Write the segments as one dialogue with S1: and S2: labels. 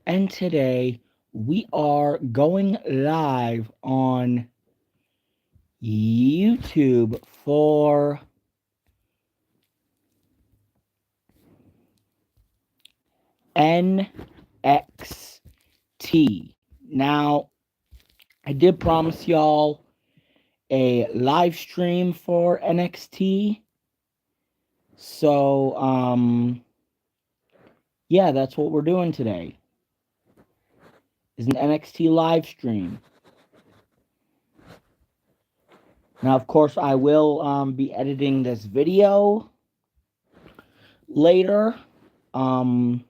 S1: and today we are going live on YouTube for NXT. Now, I did promise y'all a live stream for NXT. So, yeah, that's what we're doing today. Is an NXT live stream. Now, of course, I will be editing this video later. Um,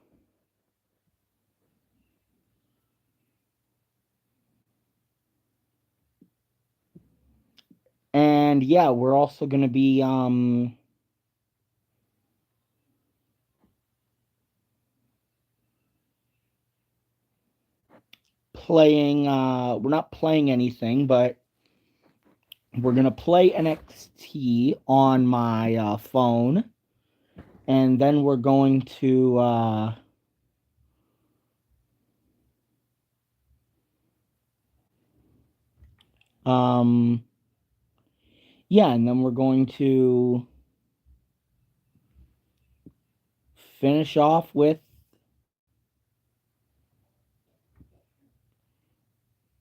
S1: and yeah, we're also going to be playing. We're not playing anything, but we're going to play NXT on my phone, and then we're going to um yeah, and then we're going to finish off with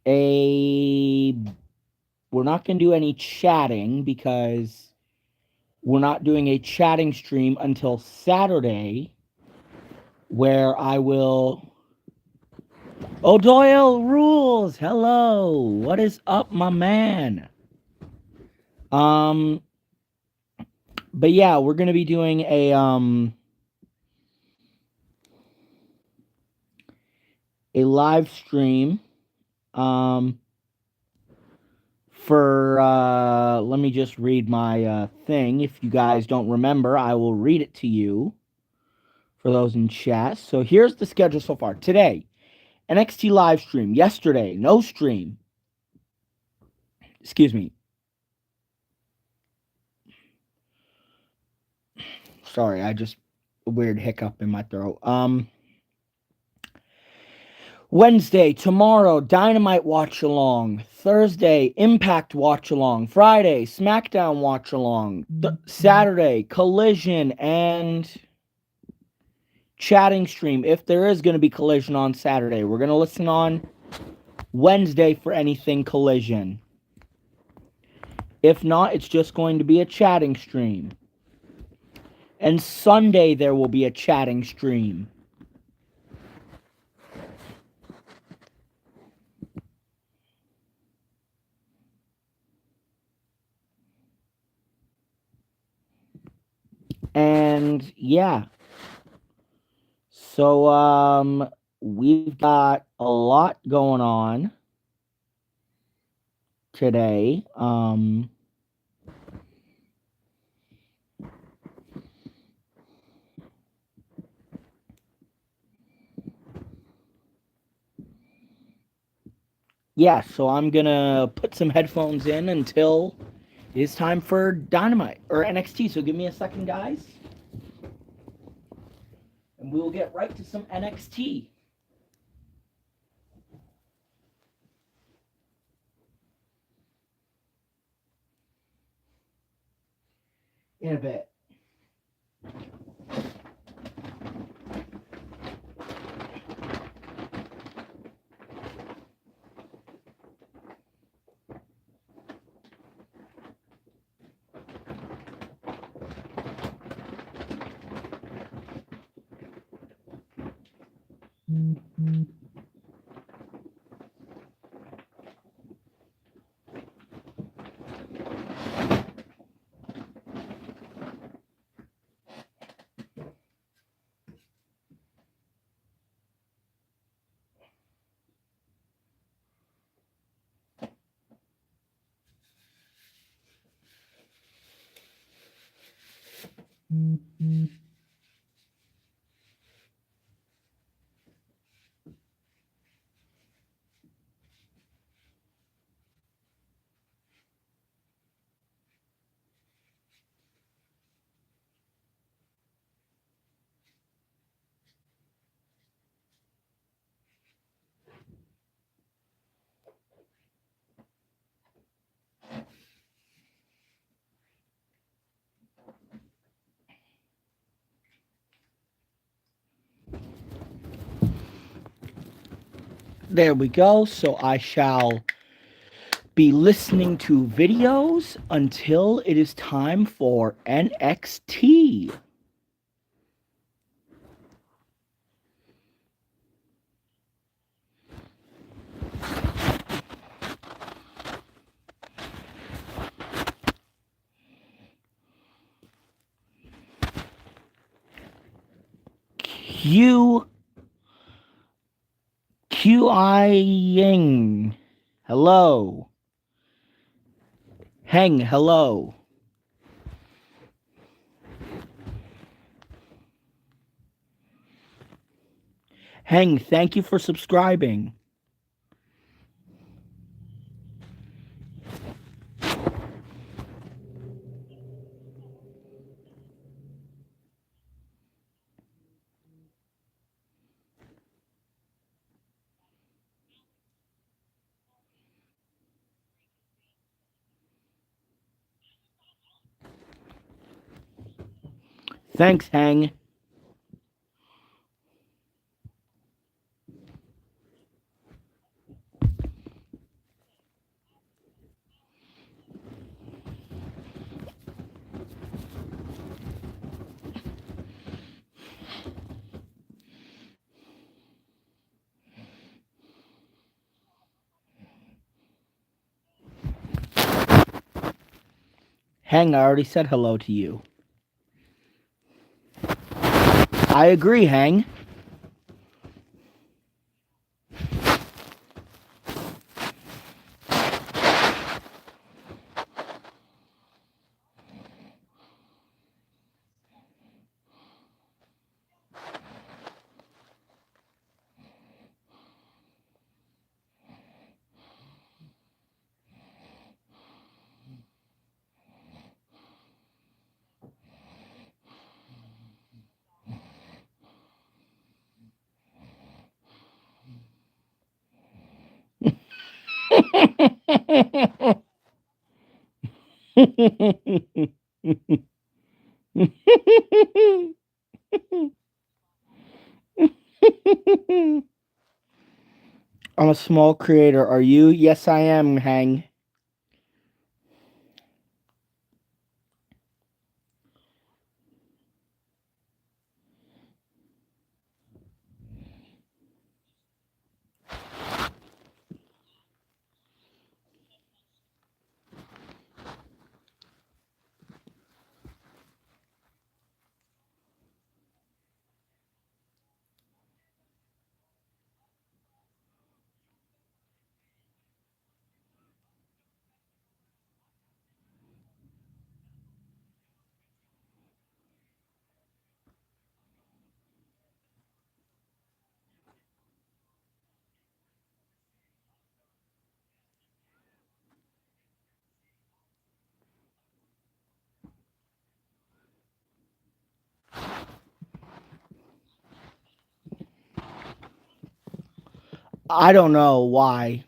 S1: a we're not going to do any chatting because we're not doing a chatting stream until Saturday, where I will. O'Doyle rules. Hello. What is up, my man? Um but yeah, we're going to be doing a live stream um for let me just read my thing. If you guys don't remember, I will read it to you for those in chat. So here's the schedule so far. Today, NXT live stream. Yesterday, no stream. Excuse me. Sorry, I just a weird hiccup in my throat. Wednesday, tomorrow, Dynamite watch along. Thursday, Impact watch along. Friday, SmackDown watch along. Saturday, Collision and chatting stream. If there is going to be Collision on Saturday, we're going to listen on Wednesday for anything Collision. If not, it's just going to be a chatting stream. And Sunday, there will be a chatting stream. And yeah. So we've got a lot going on today. Yeah, so I'm gonna put some headphones in until it's time for Dynamite or NXT. So give me a second, guys, and we will get right to some NXT. In a bit. There we go. So I shall be listening to videos until it is time for NXT. Q Ying. Hello. Heng, hello. Heng, thank you for subscribing. Thanks, Heng. Heng, I already said hello to you. I agree, Heng. I'm a small creator. Are you? Yes, I am, Hang. I don't know why.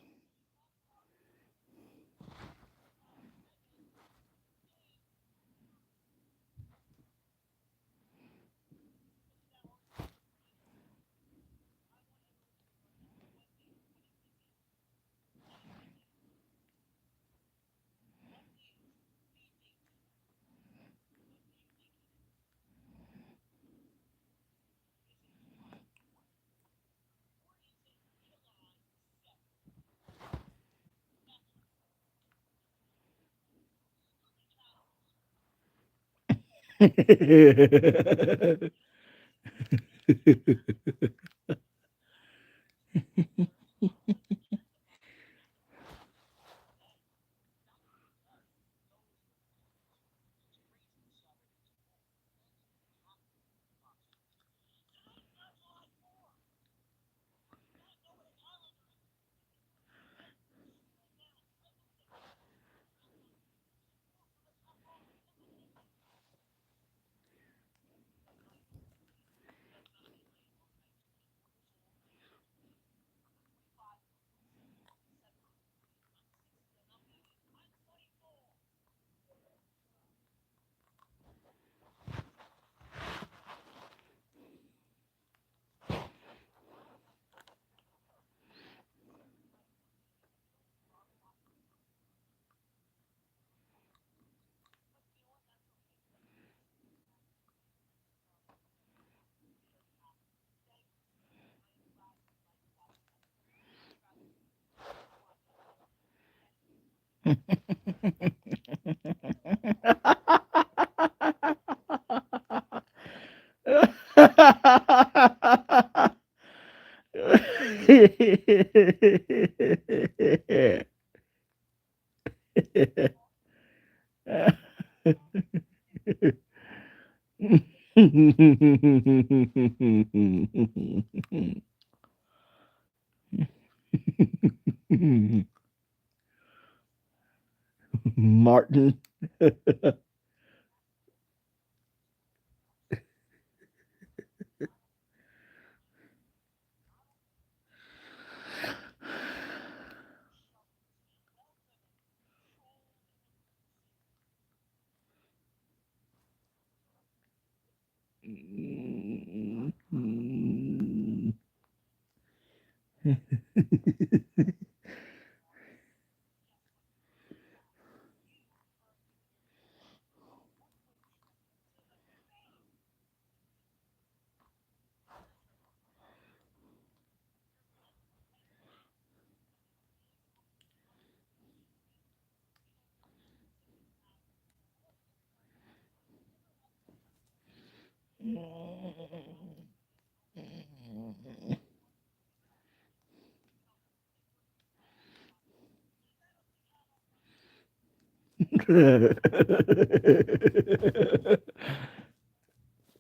S1: Martin.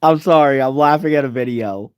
S1: I'm sorry, I'm laughing at a video.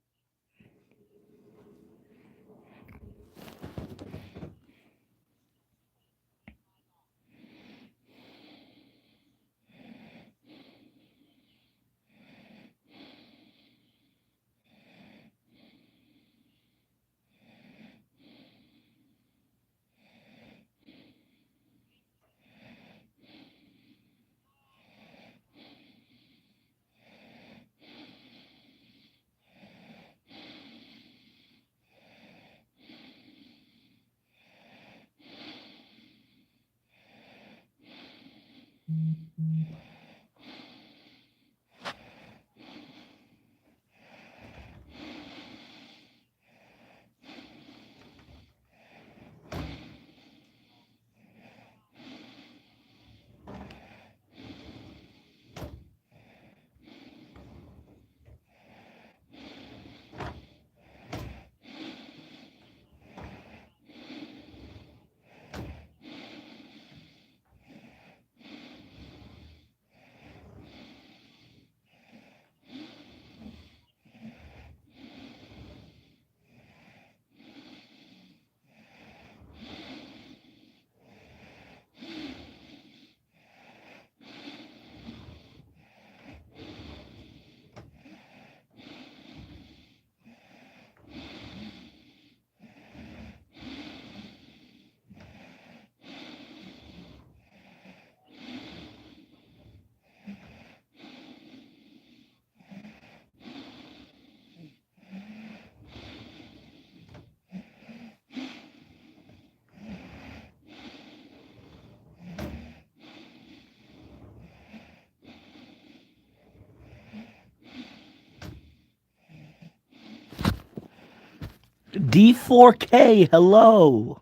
S1: D4K, hello.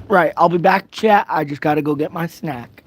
S1: Right, I'll be back, chat. I just gotta go get my snack.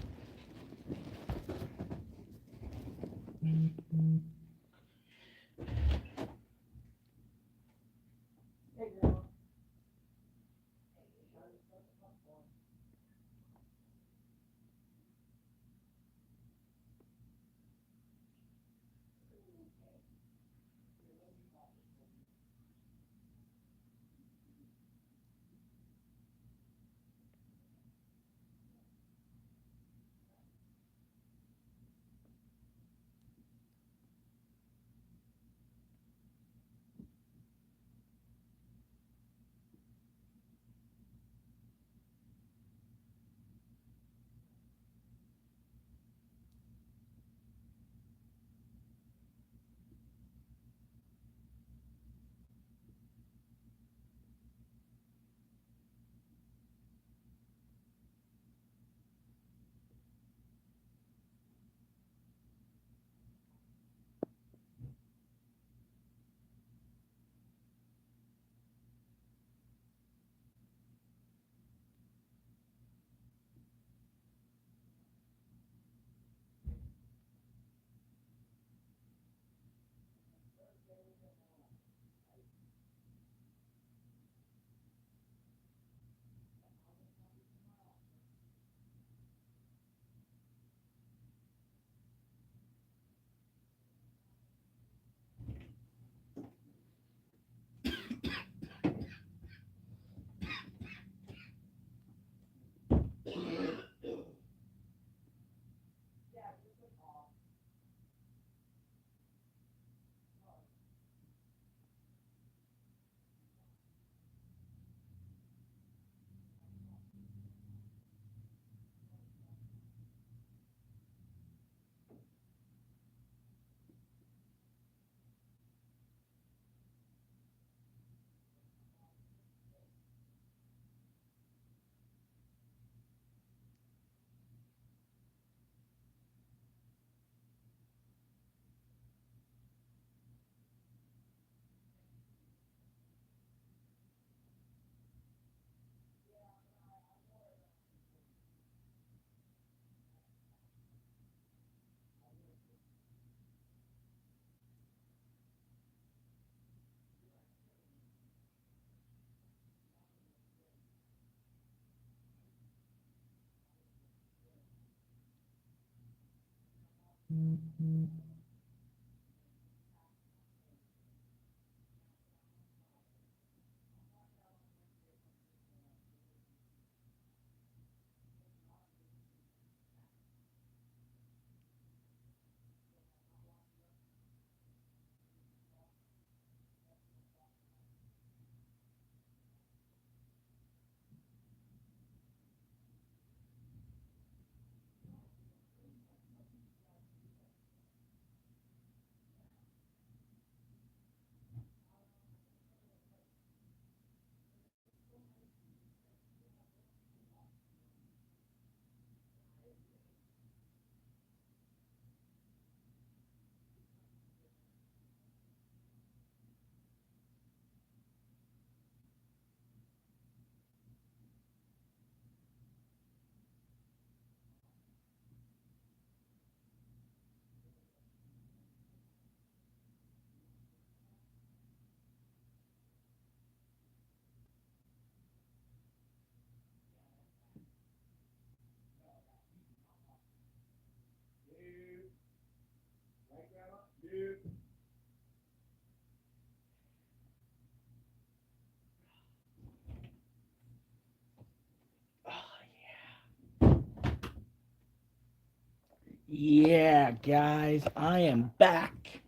S1: Yeah, guys, I am back.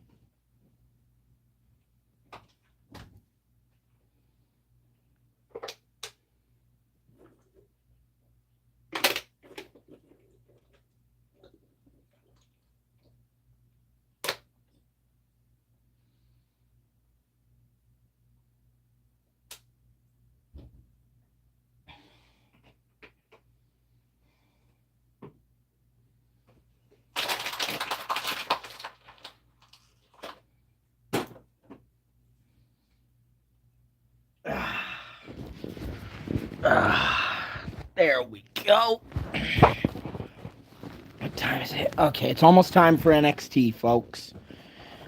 S1: There we go. What time is it? Okay, it's almost time for NXT, folks.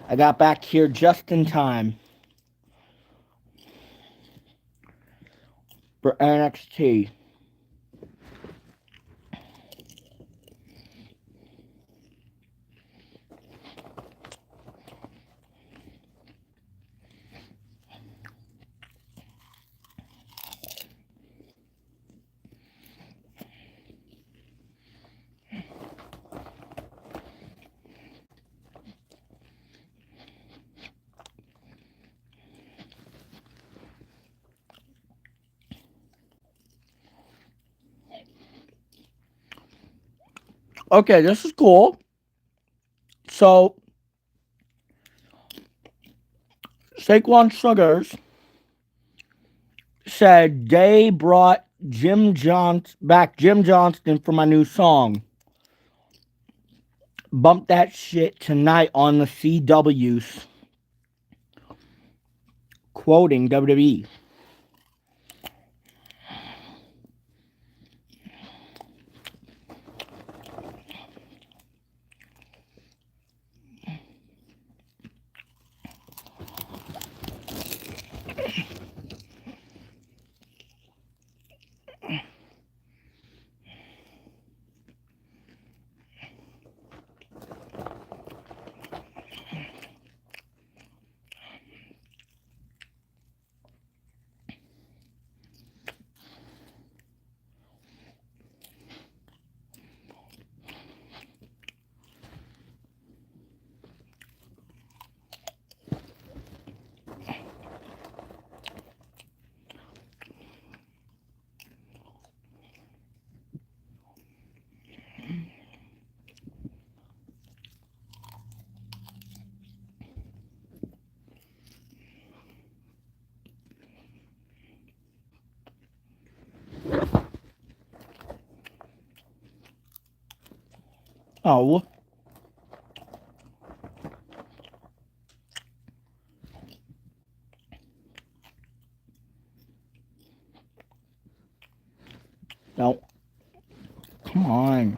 S1: I got back here just in time for NXT. Okay, this is cool. So, Saquon Sugars said they brought Jim Johnston for my new song. Bump that shit tonight on the CW's, quoting WWE. Oh, no. Come on.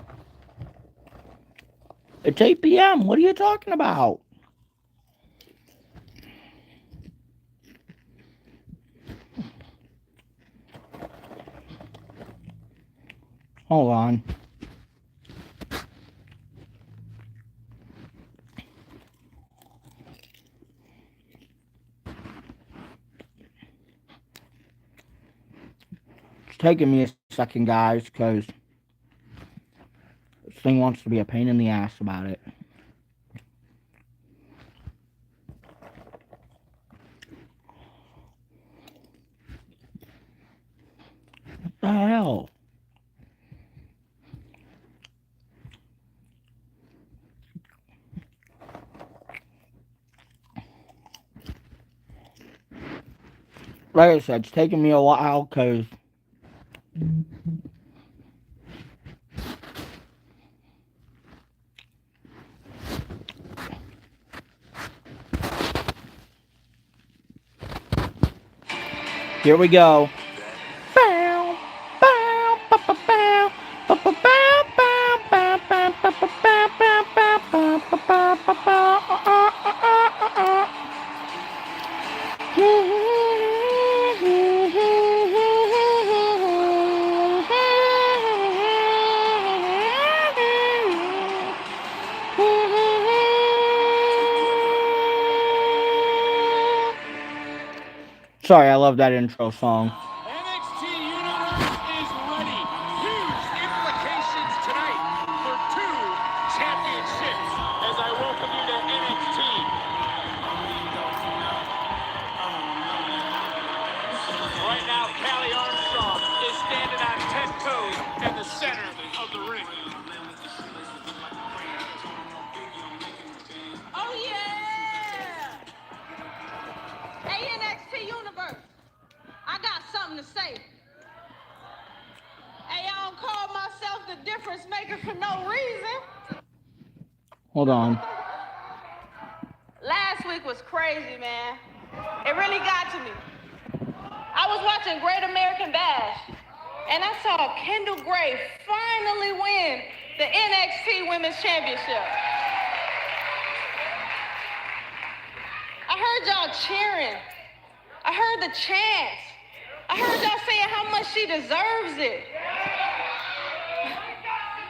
S1: It's 8 p.m. What are you talking about? Hold on. It's taking me a second, guys, because this thing wants to be a pain in the ass about it. What the hell? Like I said, it's taking me a while because here we go. Sorry, I love that intro song.
S2: NXT Universe is ready. Huge implications tonight for 2 championships as I welcome you to NXT. Right now, Callie Armstrong is standing on 10 toes in the center of the ring.
S3: Oh, yeah! Hey, NXT Universe, I got something to say. Hey, I don't call myself the difference maker for no reason.
S1: Hold on.
S3: Last week was crazy, man. It really got to me. I was watching Great American Bash, and I saw Kendall Gray finally win the NXT Women's Championship. I heard y'all cheering. I heard the chants. I heard y'all saying how much she deserves it.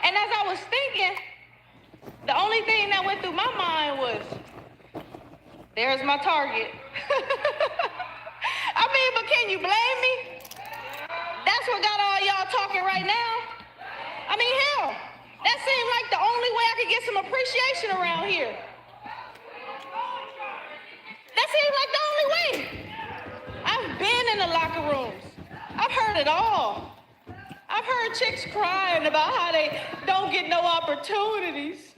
S3: And as I was thinking, the only thing that went through my mind was, there's my target. I mean, but can you blame me? That's what got all y'all talking right now. I mean, hell, that seemed like the only way I could get some appreciation around here. That seemed like the only way. I've been in the locker rooms. I've heard it all. I've heard chicks crying about how they don't get no opportunities.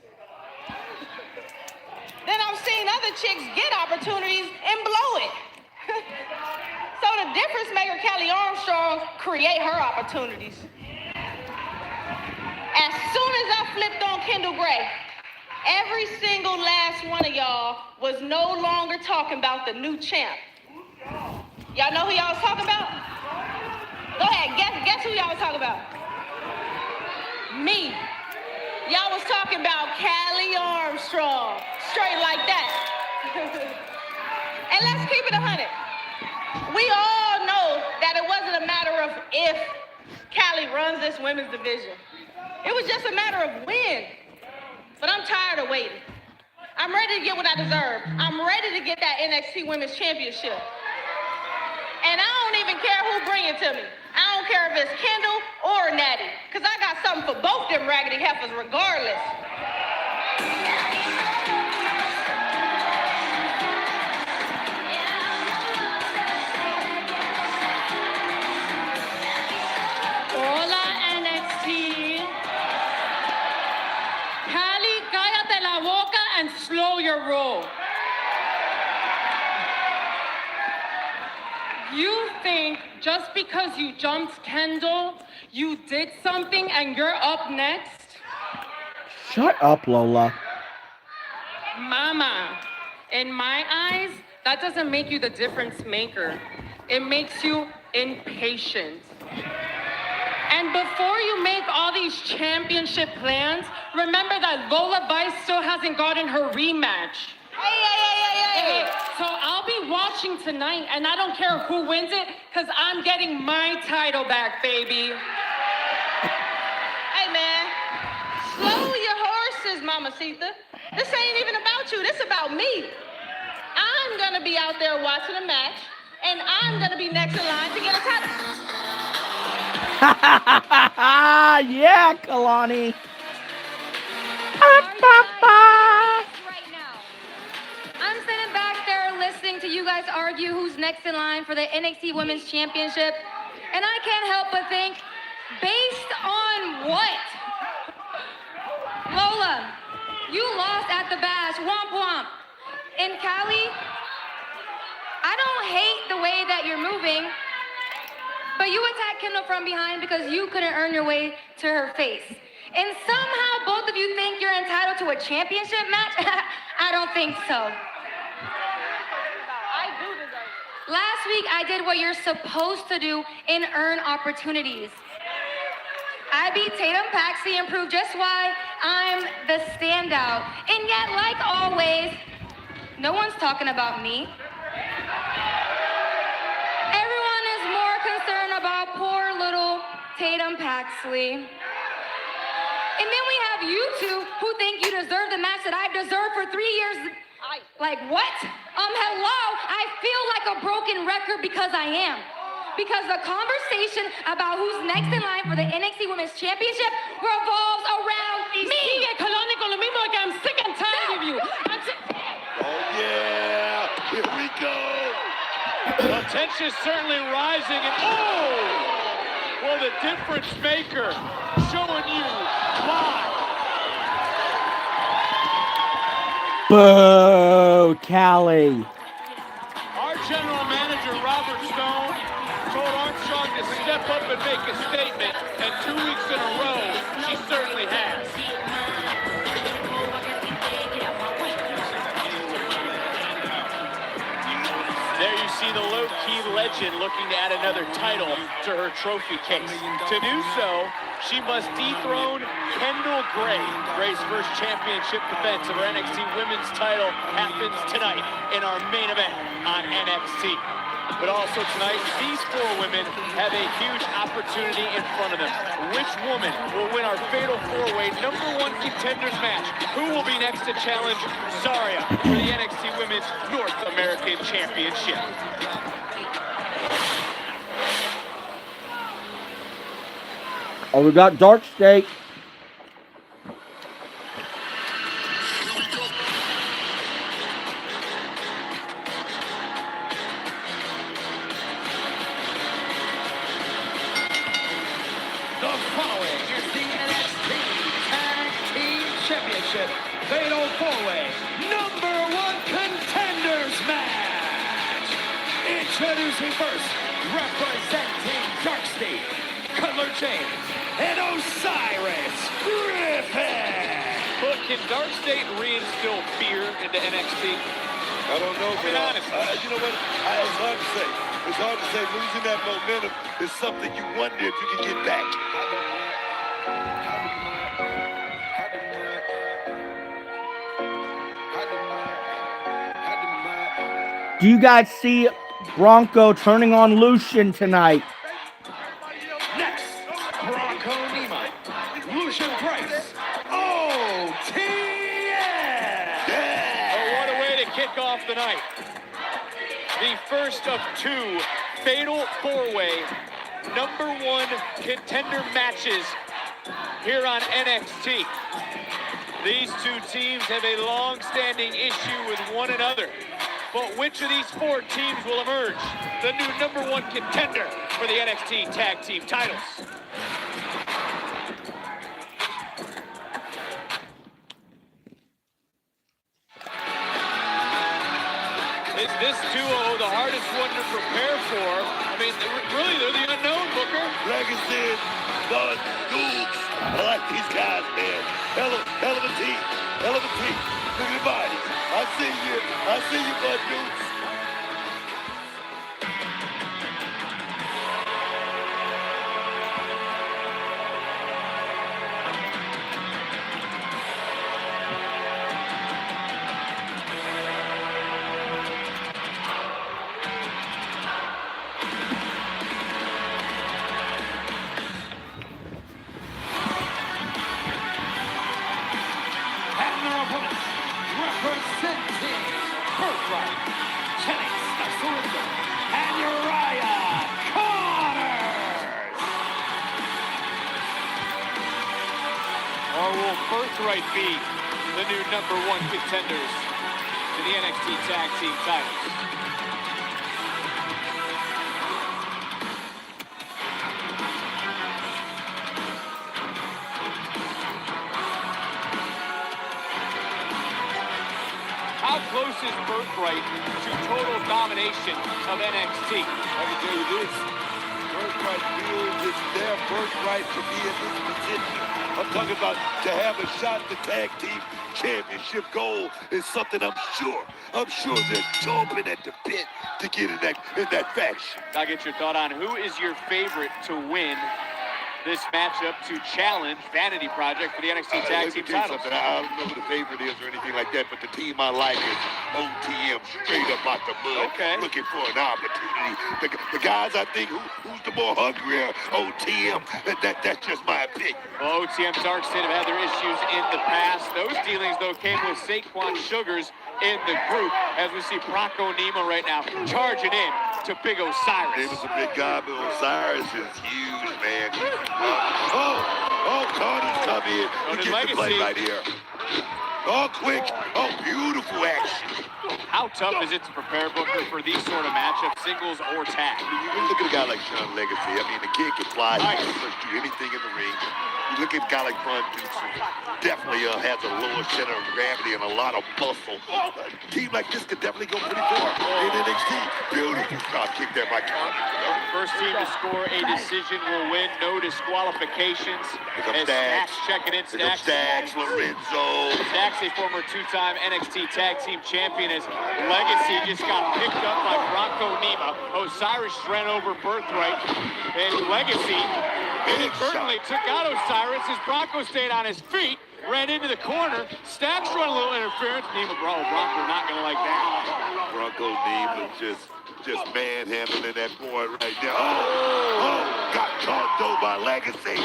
S3: Then I've seen other chicks get opportunities and blow it. So the difference maker, Callie Armstrong, create her opportunities. As soon as I flipped on Kendall Gray, every single last one of y'all was no longer talking about the new champ. Y'all know who y'all was talking about? Go ahead, guess who y'all was talking about? Me. Y'all was talking about Callie Armstrong. Straight like that. And let's keep it 100. We all know that it wasn't a matter of if Callie runs this women's division. It was just a matter of when. But I'm tired of waiting. I'm ready to get what I deserve. I'm ready to get that NXT Women's Championship. And I don't even care who bring it to me. I don't care if it's Kendall or Natty, because I got something for both them raggedy heifers regardless.
S4: Hola NXT. Callie, cállate la boca and slow your roll. You think just because you jumped Kendall, you did something and you're up next?
S1: Shut up, Lola.
S4: Mama, in my eyes, that doesn't make you the difference maker. It makes you impatient. And before you make all these championship plans, remember that Lola Vice still hasn't gotten her rematch.
S3: Hey.
S4: So I'll be watching tonight, and I don't care who wins it, because I'm getting my title back, baby.
S3: Hey, man. Slow your horses, Mamacita. This ain't even about you. This about me. I'm going to be out there watching a match, and I'm going to be next in line to get a title.
S1: Yeah, Kalani.
S5: Are you guys serious right now? I'm sitting back there listening to you guys argue who's next in line for the NXT Women's Championship, and I can't help but think, based on what? Lola, you lost at the Bash, womp womp. And Callie, I don't hate the way that you're moving, but you attacked Kendall from behind because you couldn't earn your way to her face. And somehow both of you think you're entitled to a championship match? I don't think so.
S3: I do deserve it.
S5: Last week, I did what you're supposed to do and earn opportunities. I beat Tatum Paxi and proved just why I'm the standout. And yet, like always, no one's talking about me. Everyone is more concerned about poor little Tatum Paxley. And then we have you two who think you deserve the match that I've deserved for 3 years. Like what? Hello, I feel like a broken record because I am. Because the conversation about who's next in line for the NXT Women's Championship revolves around me.
S4: Sigue Kalani con lo mismo que I'm sick and tired of you.
S6: Oh, yeah. Here we go.
S2: Well, tension's certainly rising, and well, the difference maker showing you why.
S1: Boo, Callie.
S2: Our general manager, Robert Stone, told Armstrong to step up and make a statement, and 2 weeks in a row, she certainly has. There you see the low-key legend looking to add another title to her trophy case. To do so, she must dethrone Kendall Gray. Gray's first championship defense of her NXT Women's title happens tonight in our main event on NXT. But also tonight, these four women have a huge opportunity in front of them. Which woman will win our fatal four-way #1 contenders match? Who will be next to challenge Zarya for the NXT Women's North American Championship?
S1: Oh, we got Dark State.
S2: The following is the NXT Tag Team Championship Fatal 4-Way #1 Contenders Match. Introducing first, representing Dark State, Cutler James, and Osiris Griffin. But can Dark State reinstill fear into NXT?
S6: I don't know, but
S2: honest.
S6: you know what? It's hard to say. It's hard to say. Losing that momentum is something you wonder if you can get back.
S1: Do you guys see Bronco turning on Lucian tonight?
S2: Next, Bronco Nima, Lucian Price, OTN. Oh, what a way to kick off the night. The first of two fatal four-way #1 contender matches here on NXT. These two teams have a long-standing issue with one another. But which of these four teams will emerge the new #1 contender for the NXT Tag Team titles? Is this duo the hardest one to prepare for? I mean, really, they're the unknown, Booker.
S6: Dragon said, the dudes. I like these guys, man. Hell of a team. Hell of a team. Look at the bodies. I see you, bud dudes.
S2: And their opponents, representing Birthright, Jennings, and Uriah Connors. Birthright be the new #1 contenders to the NXT Tag Team titles. How close is Birthright to total domination of NXT?
S6: I can tell you this. Birthright feels it's their birthright to be in this position. I'm talking about to have a shot at the tag team championship goal is something I'm sure they're chomping at the bit to get in that faction.
S2: I'll get your thought on who is your favorite to win this matchup to challenge Vanity Project for the NXT Tag Team titles.
S6: I don't know who the favorite is or anything like that, but the team I like is OTM, straight up out the mud, looking for an opportunity. The guys I think who's the more hungrier, OTM. That's just my opinion.
S2: Well, OTM Dark State have had their issues in the past. Those dealings, though, came with Saquon Sugars in the group, as we see Bronco Nemo right now charging in to Big Osiris.
S6: Nemo's a big guy, but Osiris is huge, man. Carter's come in. He gets the play right here. Oh, quick. Oh, beautiful action.
S2: How tough is it to prepare, Booker, for these sort of matchups, singles or tag?
S6: You look at a guy like Sean Legacy. I mean, the kid can fly. He can do anything in the ring. You look at a guy like Bron Dukes, who definitely has a lower center of gravity and a lot of muscle. A team like this could definitely go pretty far in NXT. Beautiful drop kick there by Carter.
S2: First team to score a decision will win. No disqualifications.
S6: As
S2: Stacks checking in.
S6: Stacks, Lorenzo.
S2: Stacks, a former two-time NXT Tag Team Champion, as Legacy just got picked up by Bronco Nemo. Osiris ran over Birthright, and Legacy inadvertently took out Osiris as Bronco stayed on his feet, ran into the corner. Stacks run a little interference. Bronco not gonna like that.
S6: Bronco Nemo just manhandling that boy right there. Got caught though by Legacy.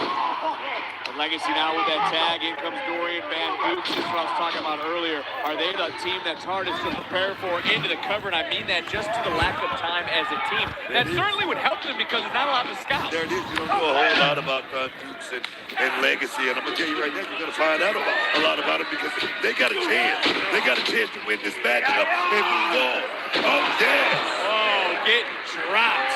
S2: Legacy now with that tag. In comes Dorian Van Dukes. This is what I was talking about earlier. Are they the team that's hardest to prepare for into the cover? And I mean that just to the lack of time as a team. That certainly would help them because there's not a lot of scouts.
S6: There it is. You don't know a whole lot about Dukes and Legacy. And I'm going to tell you right now, you're going to find out a lot about it because they got a chance. They got a chance to win this matchup and move on. Oh, yes.
S2: Oh, getting dropped.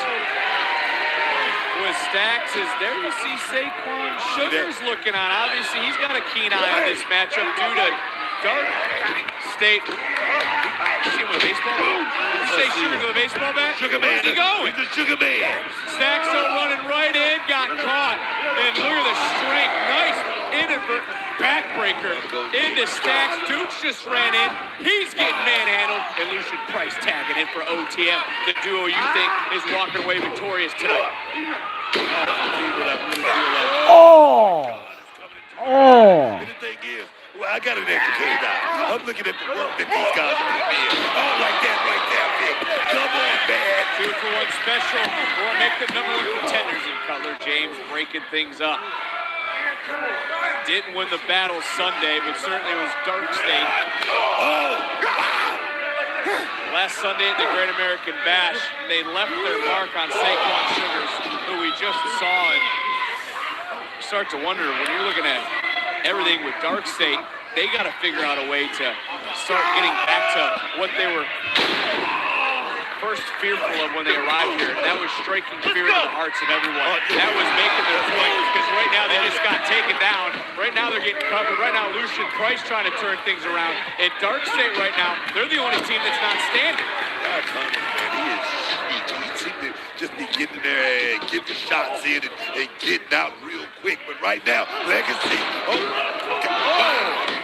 S2: With Stacks is there. You see Saquon Sugars looking on. Obviously, he's got a keen eye on this matchup due to Dark State. You see him with a baseball bat? Did you say Sugars with a baseball bat?
S6: Sugar Man.
S2: Where's he going?
S6: The Sugar Man.
S2: Stacks are running right in, got caught. And look at the strength. Nice inadvertent backbreaker into Stacks. Dukes just ran in. He's getting manhandled. And Lucian Price tagging in for OTM. The duo you think is walking away victorious tonight.
S6: And the thing is, well, I got an educated eye. I'm looking at the work that these guys are putting in. Oh, like that right there, Vic. Come on, man.
S2: 2-for-1 special. We'll make the #1 contenders in color. James breaking things up. Didn't win the battle Sunday, but certainly was Dark State. Last Sunday at the Great American Bash, they left their mark on Saquon Sugars, who we just saw, and you start to wonder when you're looking at everything with Dark State, they got to figure out a way to start getting back to what they were first fearful of when they arrived here. That was striking fear in the hearts of everyone. That was making their point, because right now they just got taken down. Right now they're getting covered. Right now Lucian Price trying to turn things around. And Dark State right now, they're the only team that's not standing.
S6: God, Thomas, man, he is sneaky. He seems to just be getting there and getting the shots in and getting out real quick. But right now, Legacy,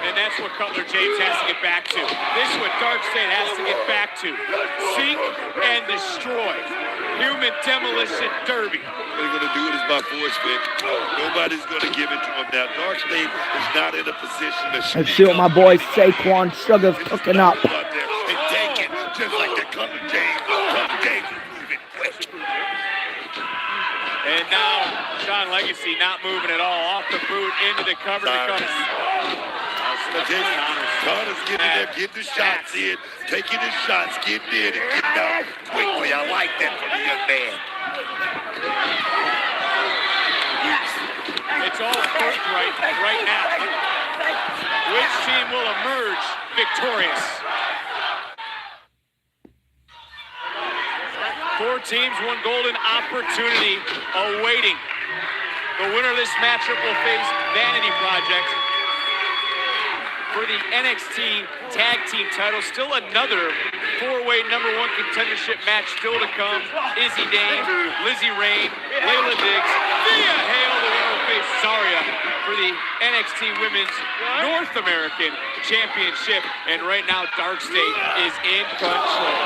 S2: and that's what Cutler James has to get back to. This is what Dark State has to get back to. Sink and destroy. Human demolition derby.
S6: What they're going to do it is by force, Vic. Nobody's going to give it to him now. Dark State is not in a position to
S1: Let's see what my boy Saquon Sugars cooking up.
S6: And take it, just like the Cutler James. Cutler James is moving quick.
S2: And now, Sean Legacy not moving at all. Off the boot, into the cover.
S6: Connor's getting there, getting the shots in, taking his shots, getting in, and getting out quickly. I like that from the young man.
S2: It's all Birthright right now. Which team will emerge victorious? 4 teams, 1 golden opportunity awaiting. The winner of this matchup will face Vanity Project for the NXT Tag Team title. Still another 4-way #1 contendership match still to come. Izzy Dane, Lizzie Rain, Layla Diggs, Thea Hale, the winner will face Zarya for the NXT Women's North American Championship. And right now, Dark State is in control.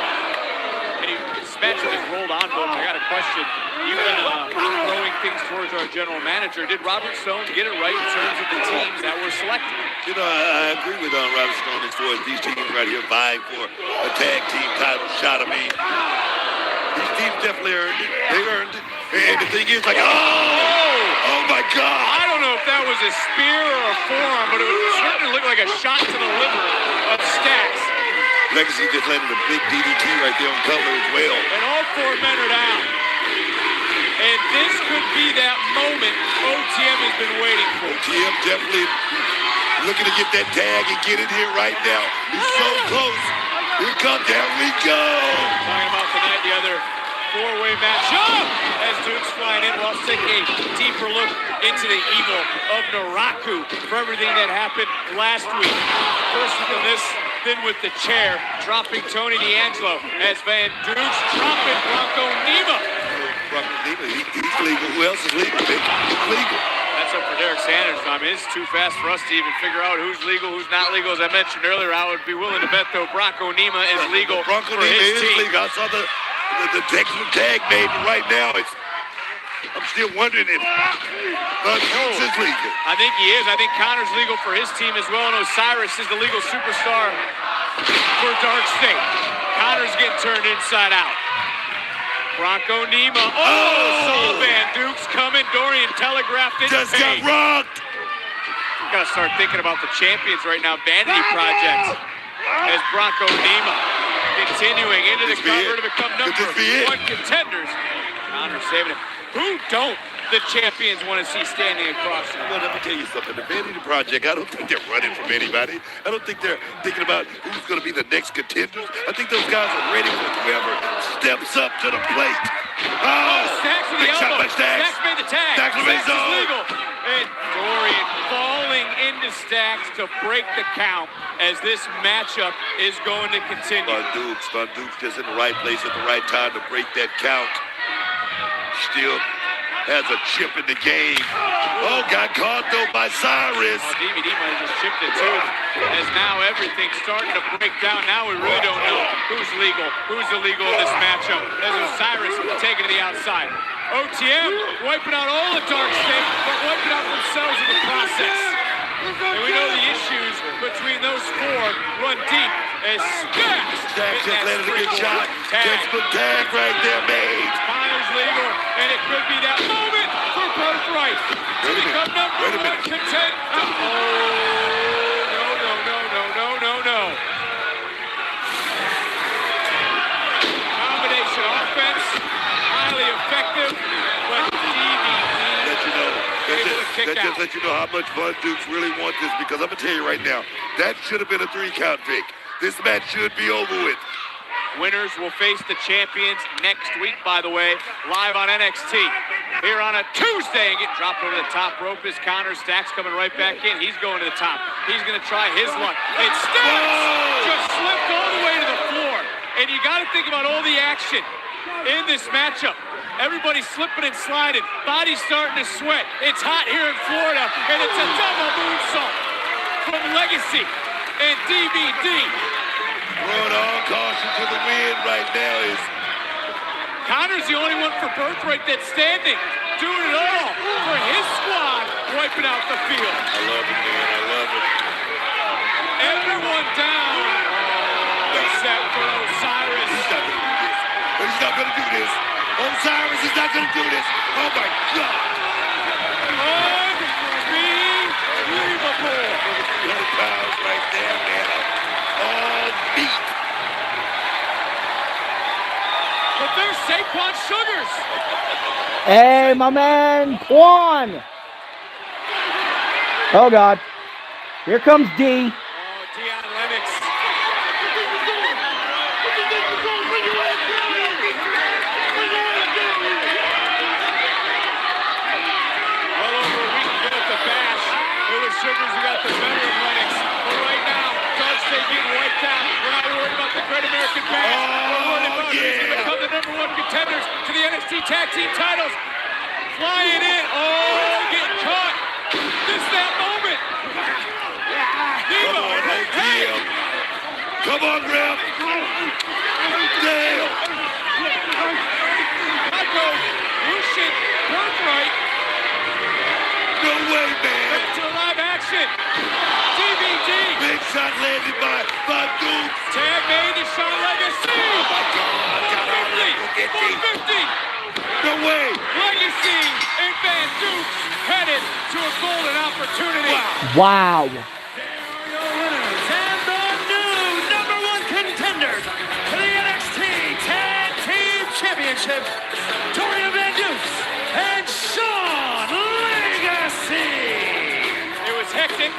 S2: And this matchup is rolled on, folks. I got a question. You've been throwing things towards our general manager. Did Robert Stone get it right in terms of the teams that were selected?
S6: You know, I agree with Robert Stone as far as these teams right here vying for a tag team title shot. I mean, these teams definitely earned it. They earned it. And the thing is, like, oh my God.
S2: I don't know if that was a spear or a forearm, but it certainly looked like a shot to the liver of Stacks.
S6: Legacy just landed a big DDT right there on cover as well.
S2: And all 4 men are down. And this could be that moment OTM has been waiting for.
S6: OTM definitely looking to get that tag and get it here right now. He's so close. Here comes, there we go.
S2: Talking about tonight, the other 4-way matchup. As Duke's flying in, we'll take a deeper look into the evil of Naraku for everything that happened last week. First with this, then with the chair, dropping Tony D'Angelo as Van Duke's dropping Bronco Nima.
S6: Bronco Nima, he's legal. Who else is legal? He's legal.
S2: That's up for Derek Sanders. I mean, it's too fast for us to even figure out who's legal, who's not legal. As I mentioned earlier, I would be willing to bet, though, Bronco Nima is legal
S6: Bronco
S2: for
S6: Nima
S2: his
S6: is
S2: team.
S6: legal. I saw the textbook tag made, but right now I'm still wondering if Dukes is legal.
S2: I think he is. I think Connor's legal for his team as well, and Osiris is the legal superstar for Dark State. Connor's getting turned inside out. Bronco Nima. Saw Van Duke's coming. Dorian telegraphed it.
S6: Just got rocked.
S2: Gotta start thinking about the champions right now. Vanity Project as Bronco Nima continuing into the cover to become #1 contenders. Connor saving it. Who don't the champions want to see standing across them?
S6: Well, let me tell you something. The Vanity Project, I don't think they're running from anybody. I don't think they're thinking about who's going to be the next contenders. I think those guys are ready for whoever steps up to the plate.
S2: Stacks with the
S6: big shot
S2: elbow.
S6: by Stacks.
S2: Stacks made the tag.
S6: Stacks
S2: Stacks
S6: is
S2: is legal. And Dorian falling into Stacks to break the count as this matchup is going to continue.
S6: Van Duke's just in the right place at the right time to break that count. Still has a chip in the game. Got caught though by Cyrus.
S2: DVD might have just chipped it too. As now everything's starting to break down. Now we really don't know who's legal, who's illegal in this matchup. As Osiris taking to the outside. OTM wiping out all the Dark State, but wiping out themselves in the process. And we know the issues between those 4 run deep as Stacks
S6: just landed a good shot. Textbook tag right there made.
S2: Connor's legal, and it could be that moment for Birthright to become #1 contender. No. Combination offense, highly effective, but
S6: That just let you know how much Van Dukes really want this, because I'm going to tell you right now, that should have been a 3-count pick. This match should be over with.
S2: Winners will face the champions next week, by the way, live on NXT. Here on a Tuesday, and get dropped over the top rope is Connor. Stacks coming right back in. He's going to the top. He's going to try his luck. And Stacks just slipped all the way to the floor. And you got to think about all the action in this matchup. Everybody's slipping and sliding. Body's starting to sweat. It's hot here in Florida, and it's a double moonsault from Legacy and DVD.
S6: Throwing all caution to the wind right now is
S2: Connor's the only one for Birthright that's standing, doing it all for his squad, wiping out the field.
S6: I love it, man. I love it.
S2: Everyone down. Except for Osiris.
S6: He's not going to do this. Osiris is not going to do this. Oh, my God.
S2: Unbelievable.
S6: 300 pounds right there, man. All meat.
S2: But there's Saquon Sugars.
S1: Hey, my man, Quan. Oh, God. Here comes D.
S2: Oh, Deion Lennox. Well over a week ago at the Bash, it was Sugars who got the better of Lennox. But right now, Dark State getting wiped out. We're not worried about the Great American Bash. We're worried about who's going to become the #1 contenders to the NXT Tag Team titles. Flying in. Oh, getting caught. This is that moment.
S6: Come on,
S2: hey.
S6: Come on, Rip. Damn.
S2: Paco, Lucian, Birthright.
S6: No way, man.
S2: Back to the live action. DVD.
S6: Big shot landed by Duke.
S2: Tag made to Shawn Legacy.
S6: Oh, my God.
S2: 450.
S6: No way.
S2: Legacy and Van Dukes headed to a golden opportunity.
S1: Wow.
S7: There are your winners and the new #1 contenders to the NXT Tag Team Championship, Dorian Van Dukes and Shawn Legacy.
S2: It was hectic.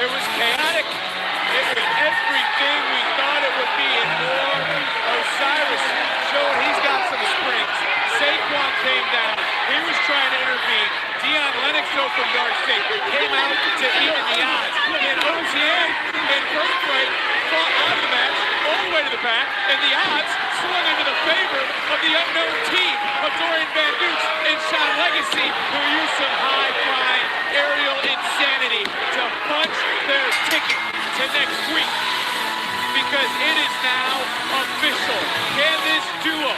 S2: It was chaotic. It was everything we thought it would be and more. Osiris showed he's got some springs. Saquon came down. He was trying to intervene. Deion Lennox, though, from Dark State, came out to even the odds. And OTM and Birthright fought out of the match all the way to the back, and the odds swung into the favor of the unknown team of Dorian Van Dukes and Shawn Legacy, who used some high-flying aerial insanity to punch their ticket to next week. Because it is now official. Can this duo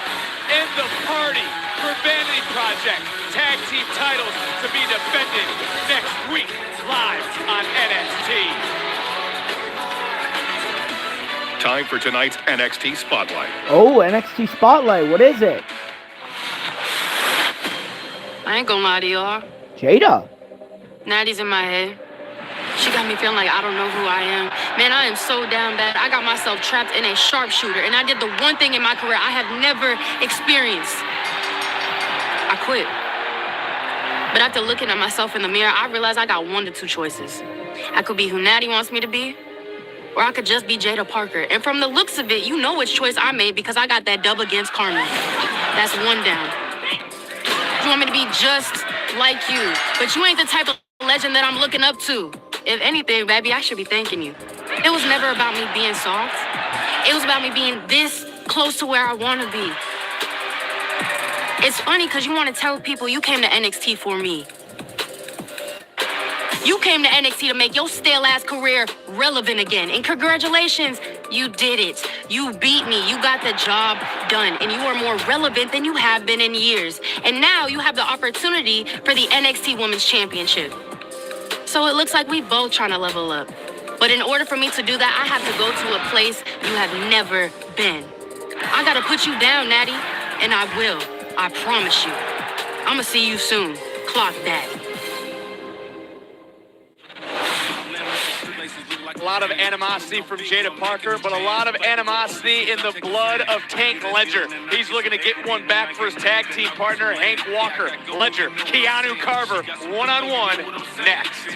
S2: end the party for Vanity Project Tag Team titles to be defended next week live on NXT?
S8: Time for tonight's NXT Spotlight.
S1: Oh, NXT Spotlight. What is it?
S9: I ain't gonna lie to y'all.
S1: Jada.
S9: Natty's in my head. She got me feeling like I don't know who I am. Man, I am so down bad. I got myself trapped in a sharpshooter, and I did the one thing in my career I have never experienced. I quit. But after looking at myself in the mirror, I realized I got 1 to 2 choices. I could be who Natty wants me to be, or I could just be Jada Parker. And from the looks of it, you know which choice I made because I got that dub against Carmen. That's 1 down. You want me to be just like you, but you ain't the type of legend that I'm looking up to. If anything, baby, I should be thanking you. It was never about me being soft. It was about me being this close to where I want to be. It's funny because you want to tell people you came to NXT for me. You came to NXT to make your stale-ass career relevant again. And congratulations, you did it. You beat me. You got the job done. And you are more relevant than you have been in years. And now you have the opportunity for the NXT Women's Championship. So it looks like we both trying to level up. But in order for me to do that, I have to go to a place you have never been. I gotta put you down, Natty. And I will. I promise you. I'ma see you soon. Clock that.
S2: A lot of animosity from Jada Parker, but a lot of animosity in the blood of Tank Ledger. He's looking to get one back for his tag team partner, Hank Walker. Ledger, Keanu Carver, one-on-one next.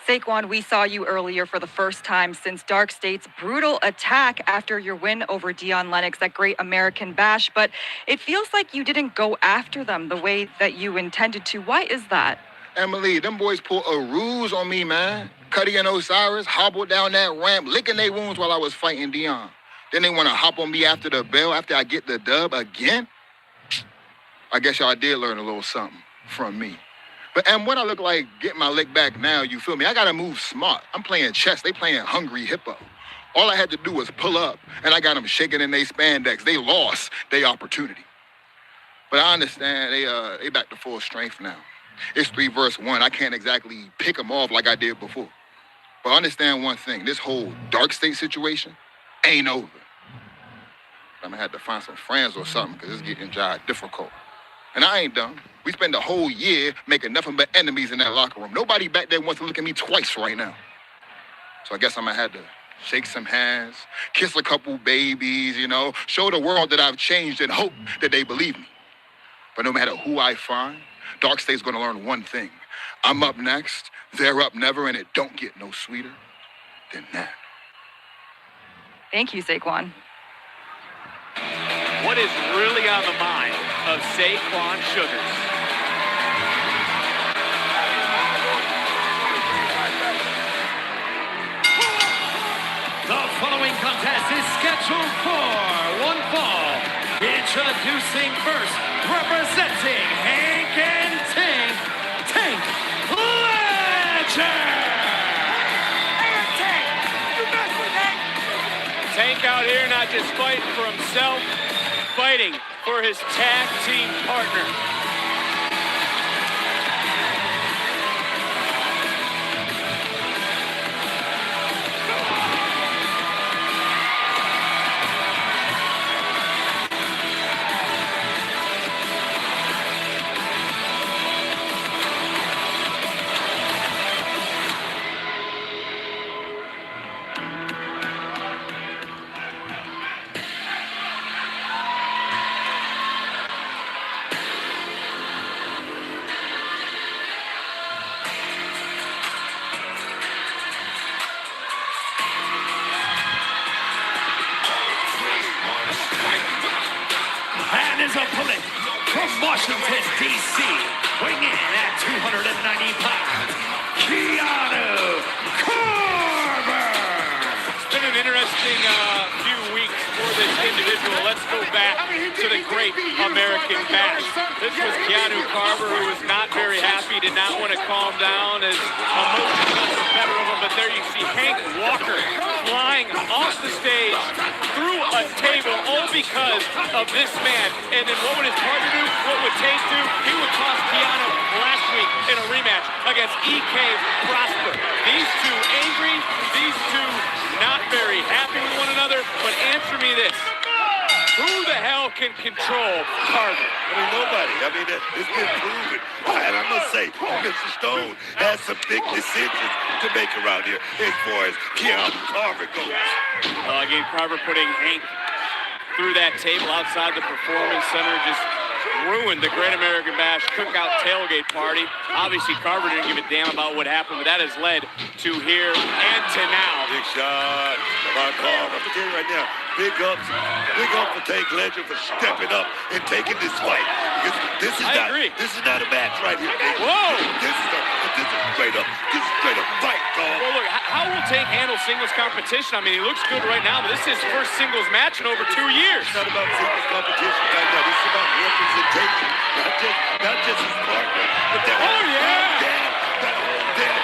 S10: Saquon, we saw you earlier for the first time since Dark State's brutal attack after your win over Deion Lennox, that Great American Bash, but it feels like you didn't go after them the way that you intended to. Why is that?
S11: Emily, them boys pulled a ruse on me, man. Cuddy and Osiris hobbled down that ramp, licking their wounds while I was fighting Deion. Then they want to hop on me after the bell, after I get the dub again? I guess y'all did learn a little something from me. But what I look like getting my lick back now, you feel me? I got to move smart. I'm playing chess. They playing hungry hippo. All I had to do was pull up, and I got them shaking in their spandex. They lost their opportunity. But I understand they back to full strength now. It's 3 versus 1. I can't exactly pick them off like I did before. But understand one thing. This whole Dark State situation ain't over. I'm going to have to find some friends or something because it's getting difficult. And I ain't done. We spent the whole year making nothing but enemies in that locker room. Nobody back there wants to look at me twice right now. So I guess I'm going to have to shake some hands, kiss a couple babies, show the world that I've changed and hope that they believe me. But no matter who I find, Dark State's gonna learn one thing. I'm up next, they're up never, and it don't get no sweeter than that.
S10: Thank you, Saquon.
S2: What is really on the mind of Saquon Sugars?
S7: The following contest is scheduled for one fall. Introducing first, representing Hank and Tank Ledger!
S2: Tank out here not just fighting for himself, fighting for his tag team partner.
S7: And his opponent from Washington, D.C., weighing in at 290 pounds, Keanu Carver!
S2: It's been an interesting few weeks for this individual. Let's go back to the great American Bash. This was Keanu Carver, who was not very happy, did not want to calm down as emotions got the better of him. But there you see Hank Walker flying off the stage through a table, all because of this man. And then what would his partner do? What would Tank do? He would toss Keanu last week in a rematch against E.K. Prosper. These two angry, these two not very happy with one another. But answer me this. Who the hell can control Carver?
S6: I mean, nobody. I mean, it's been proven. And I must say, Mr. Stone has some big decisions to make around here as far as Keanu Carver goes.
S2: Again, Carver putting Hank through that table outside the Performance Center, just ruined the Great American Bash cookout tailgate party. Obviously, Carver didn't give a damn about what happened, but that has led to here and to now.
S6: Big shot by Carver. I'm telling you right now, big up for Tank Ledger for stepping up and taking this fight. Because this is not a match right here.
S2: Whoa!
S6: This is straight up fight, dog.
S2: Well, look, how will Tank handle singles competition? I mean, he looks good right now, but this is his first singles match in over 2 years.
S6: It's not about singles competition right now. This is about representation. Not just his partner, but that whole damn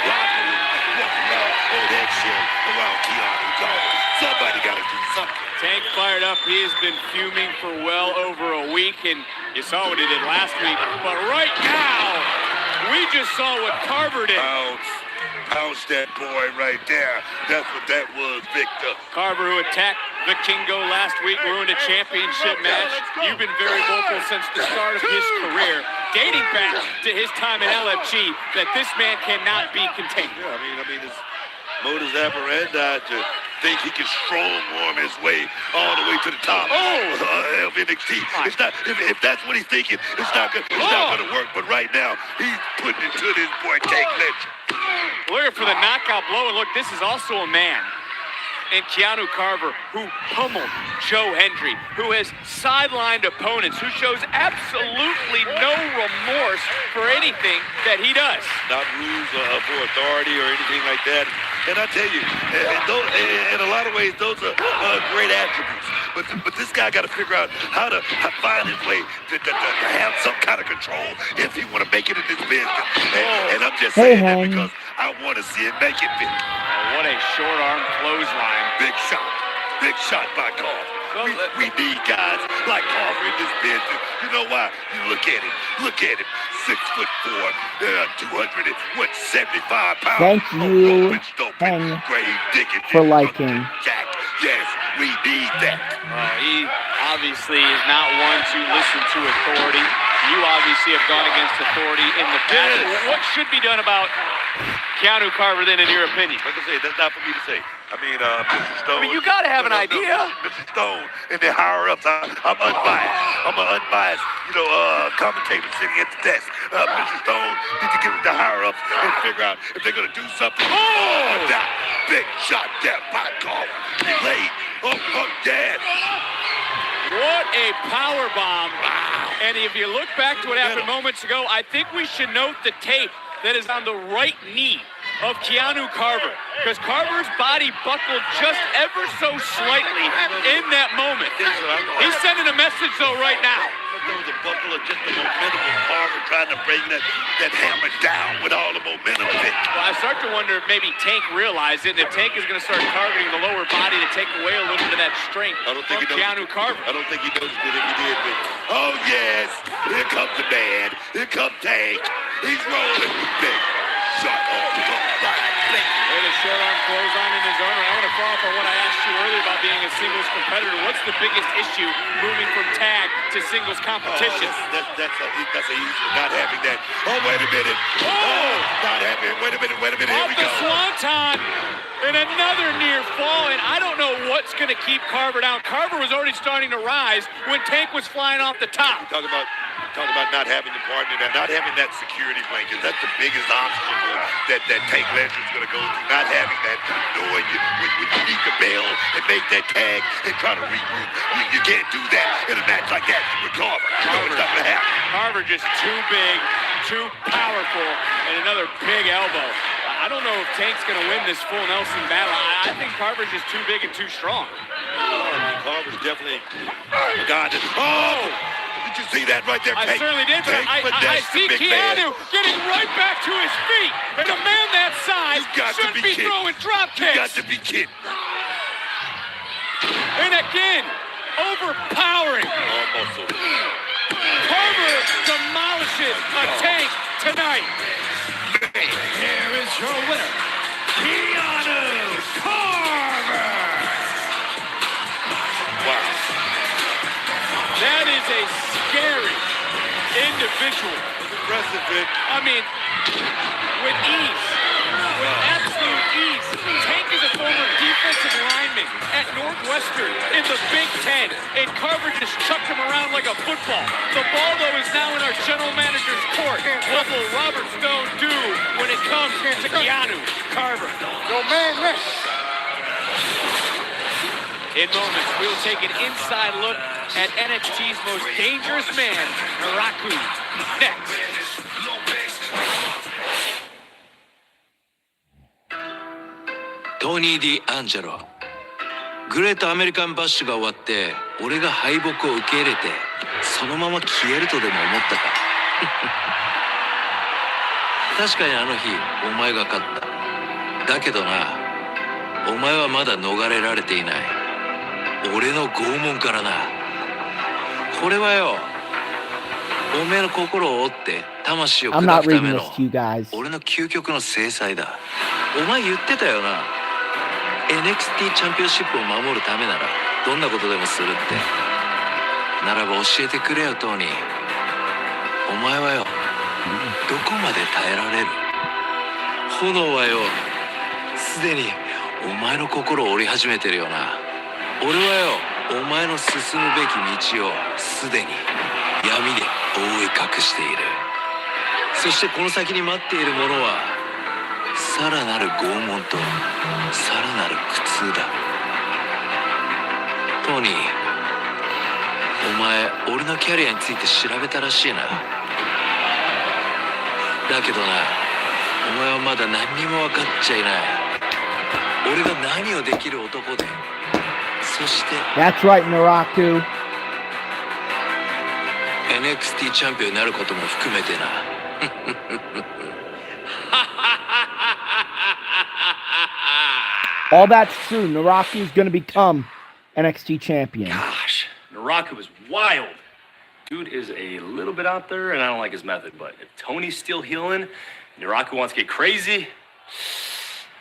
S6: locker room walking around on that shit around Keanu Carver. Somebody got to do something.
S2: Tank fired up. He has been fuming for well over a week, and you saw what he did last week. But right now, we just saw what Carver did.
S6: Pounce that boy right there. That's what that was, Victor.
S2: Carver, who attacked Vikingo last week, ruined a championship match. You've been very vocal since the start of his career, dating back to his time in LFG, that this man cannot be contained.
S6: Yeah, I mean, his modus operandi to think he can strong-arm his way all the way to the top of NXT. It's not, if that's what he's thinking, it's not going to work. But right now, he's putting it to this boy, Tank Ledger.
S2: Looking for the knockout blow, and look, this is also a man in Keanu Carver who pummeled Joe Hendry, who has sidelined opponents, who shows absolutely no remorse for anything that he does.
S6: Not rules for authority or anything like that. And I tell you, in a lot of ways, those are great attributes. But this guy got to figure out how to find his way to have some kind of control if he want to make it in this business. And I'm just saying that because I want to see him make it big.
S2: What a short arm clothesline.
S6: Big shot by Carver. We need guys like Carver in this business. You know why? You look at him. 6'4", 275 pounds.
S1: Thank you, Hang, for liking.
S6: Yes, we need that.
S2: He obviously is not one to listen to authority. You obviously have gone against authority in the past. What should be done about Keanu Carver then, in your opinion?
S6: Like I say, that's not for me to say. I mean, Mr. Stone.
S2: I mean, you got to have an idea.
S6: Mr. Stone and the higher-ups. I'm unbiased. I'm an unbiased, commentator sitting at the desk. Mr. Stone need to get with the higher-ups and figure out if they're going to do something. Oh, that big shot there, by God. He laid. Oh, Dad.
S2: What a power bomb. Wow. And if you look back to what happened moments ago, I think we should note the tape that is on the right knee of Keanu Carver, because Carver's body buckled just ever so slightly in that moment. He's sending a message, though, right now.
S6: There was a buckle of just the momentum of Carver trying to bring that hammer down with all the momentum.
S2: Well, I start to wonder if maybe Tank realized it, and if Tank is going to start targeting the lower body to take away a little bit of that strength from Keanu Carver.
S6: I don't think he noticed it if he did, but oh, yes, here comes the man. Here comes Tank. He's rolling. Big shot.
S2: With a short arm clothesline in his arm. I want to follow up on what I asked you earlier about being a singles competitor. What's the biggest issue moving from tag to singles competition?
S6: That's a easy one, not having that. Oh, wait a minute. Oh, not having it. Wait a minute. Here
S2: Off
S6: we
S2: the
S6: go.
S2: swanton and another near fall, and I don't know what's going to keep Carver down. Carver was already starting to rise when Tank was flying off the top.
S6: Talk about not having the partner, not having that security blanket. That's the biggest obstacle that Tank Legend's going to go through. Not having that, knowing when you need to bail and make that tag and try to regroup. You can't do that in a match like that with Carver. It's not going to happen.
S2: Carver just too big, too powerful, and another big elbow. I don't know if Tank's going to win this full Nelson battle. I think Carver's just too big and too strong.
S6: Carver's definitely a guy that... Oh! Did you see that right there,
S2: I
S6: Tank?
S2: certainly did, but I see Keanu getting right back to his feet. And a man that size shouldn't be throwing drop kicks.
S6: You got to be kidding.
S2: And again, overpowering.
S6: Almost.
S2: Carver demolishes a Tank tonight.
S7: Here is your winner, Keanu Carver.
S6: Wow.
S2: That is a scary individual.
S6: Impressive, Vic.
S2: I mean, with ease, with absolute ease. Tank is a former defensive lineman at Northwestern in the Big Ten, and Carver just chucked him around like a football. The ball, though, is now in our general manager's court. What will Robert Stone do when it comes to Keanu Carver?
S11: Yo, man,
S2: In moments, we'll take an inside look at NXT's most dangerous man, Naraku, next.
S12: トニー・ディ・アンジェロ。グレートアメリカンバッシュが終わって、俺が敗北を受け入れて、そのまま消えるとでも思ったか。確かにあの日、お前が勝った。だけどな、お前はまだ逃れられていない。俺の拷問からな。これはよ、お前の心を折って魂を砕くための俺の究極の制裁だ。お前言ってたよな。NXT チャンピオンシップを守るためならどんなことでもするって。ならば教えてくれよ、トーニー。お前はよ、どこまで耐えられる？炎はよ、すでにお前の心を折り始めてるよな。俺はよ、お前の進むべき道をすでに闇で覆い隠している。そしてこの先に待っているものはさらなる拷問とさらなる苦痛だ。トニー、お前俺のキャリアについて調べたらしいな。だけどな、お前はまだ何にも分かっちゃいない。俺が何をできる男で、そして
S1: That's right, Naraku.
S12: NXT チャンピオンになることも含めてな。
S1: All that's true. Naraku's going to become NXT champion.
S13: Gosh, Naraku is wild. Dude is a little bit out there, and I don't like his method. But if Tony's still healing, Naraku wants to get crazy,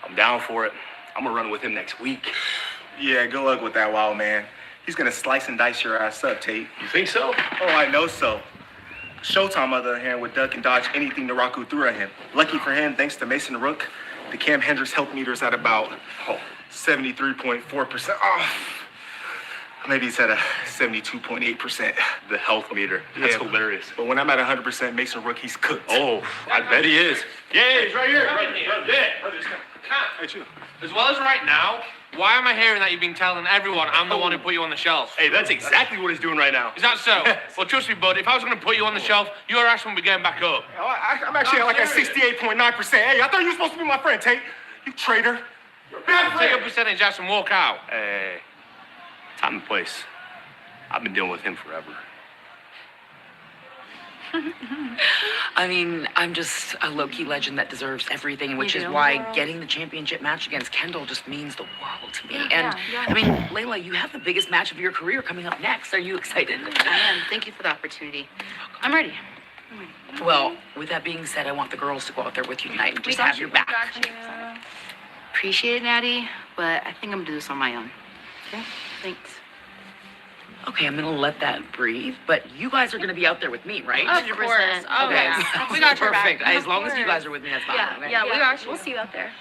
S13: I'm down for it. I'm going to run with him next week.
S14: Yeah, good luck with that wild man. He's going to slice and dice your ass up, Tate.
S13: You think so?
S14: Oh, I know so. Showtime, on the other hand, would duck and dodge anything Naraku threw at him. Lucky for him, thanks to Mason Rook, the Cam Hendricks health meter's at about 73.4%. Oh, maybe he's at a 72.8%.
S13: The health meter. That's hilarious.
S14: But when I'm at 100%, Mason Rookie's cooked.
S13: Oh, I bet he is.
S15: Yeah, he's right here. Right there.
S14: Hey, you.
S15: As well as right now, why am I hearing that you've been telling everyone I'm the one who put you on the shelf?
S13: Hey, that's exactly what he's doing right now.
S15: Is that so? Well, trust me, bud, if I was going to put you on the shelf, your ass wouldn't be getting back up.
S14: I'm actually at like at 68.9%. Hey, I thought you were supposed to be my friend, Tate. You traitor.
S15: Take a percentage ass and walk out.
S13: Hey, time and place. I've been dealing with him forever.
S16: I mean, I'm just a low-key legend that deserves everything, which is why getting the championship match against Kendall just means the world to me. I mean, Layla, you have the biggest match of your career coming up next. Are you excited?
S9: I am. Thank you for the opportunity. I'm ready.
S16: Well, with that being said, I want the girls to go out there with you tonight and just have your back.
S9: Appreciate it, Natty, but I think I'm gonna do this on my own. Okay? Thanks.
S16: Okay, I'm gonna let that breathe, but you guys are gonna be out there with me, right?
S9: 100%.
S16: Okay,
S9: We got your back.
S16: perfect. As long as you guys are with me, that's fine. Okay?
S9: Yeah, we got you. We'll see you out there.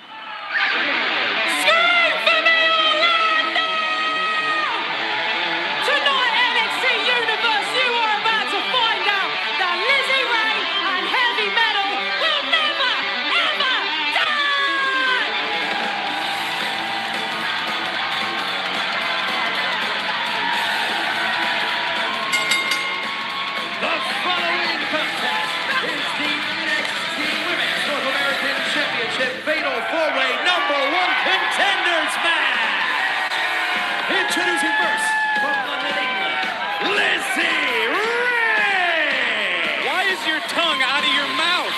S7: Tonight, NXT Universe, you are about to find out that Lizzie Ray and Heavy Metal will never, ever die! The following contest is the NXT Women's North American Championship Fatal 4-Way #1 Contenders match. Introducing first, from London, England, Lizzie Ray.
S2: Why is your tongue out of your mouth?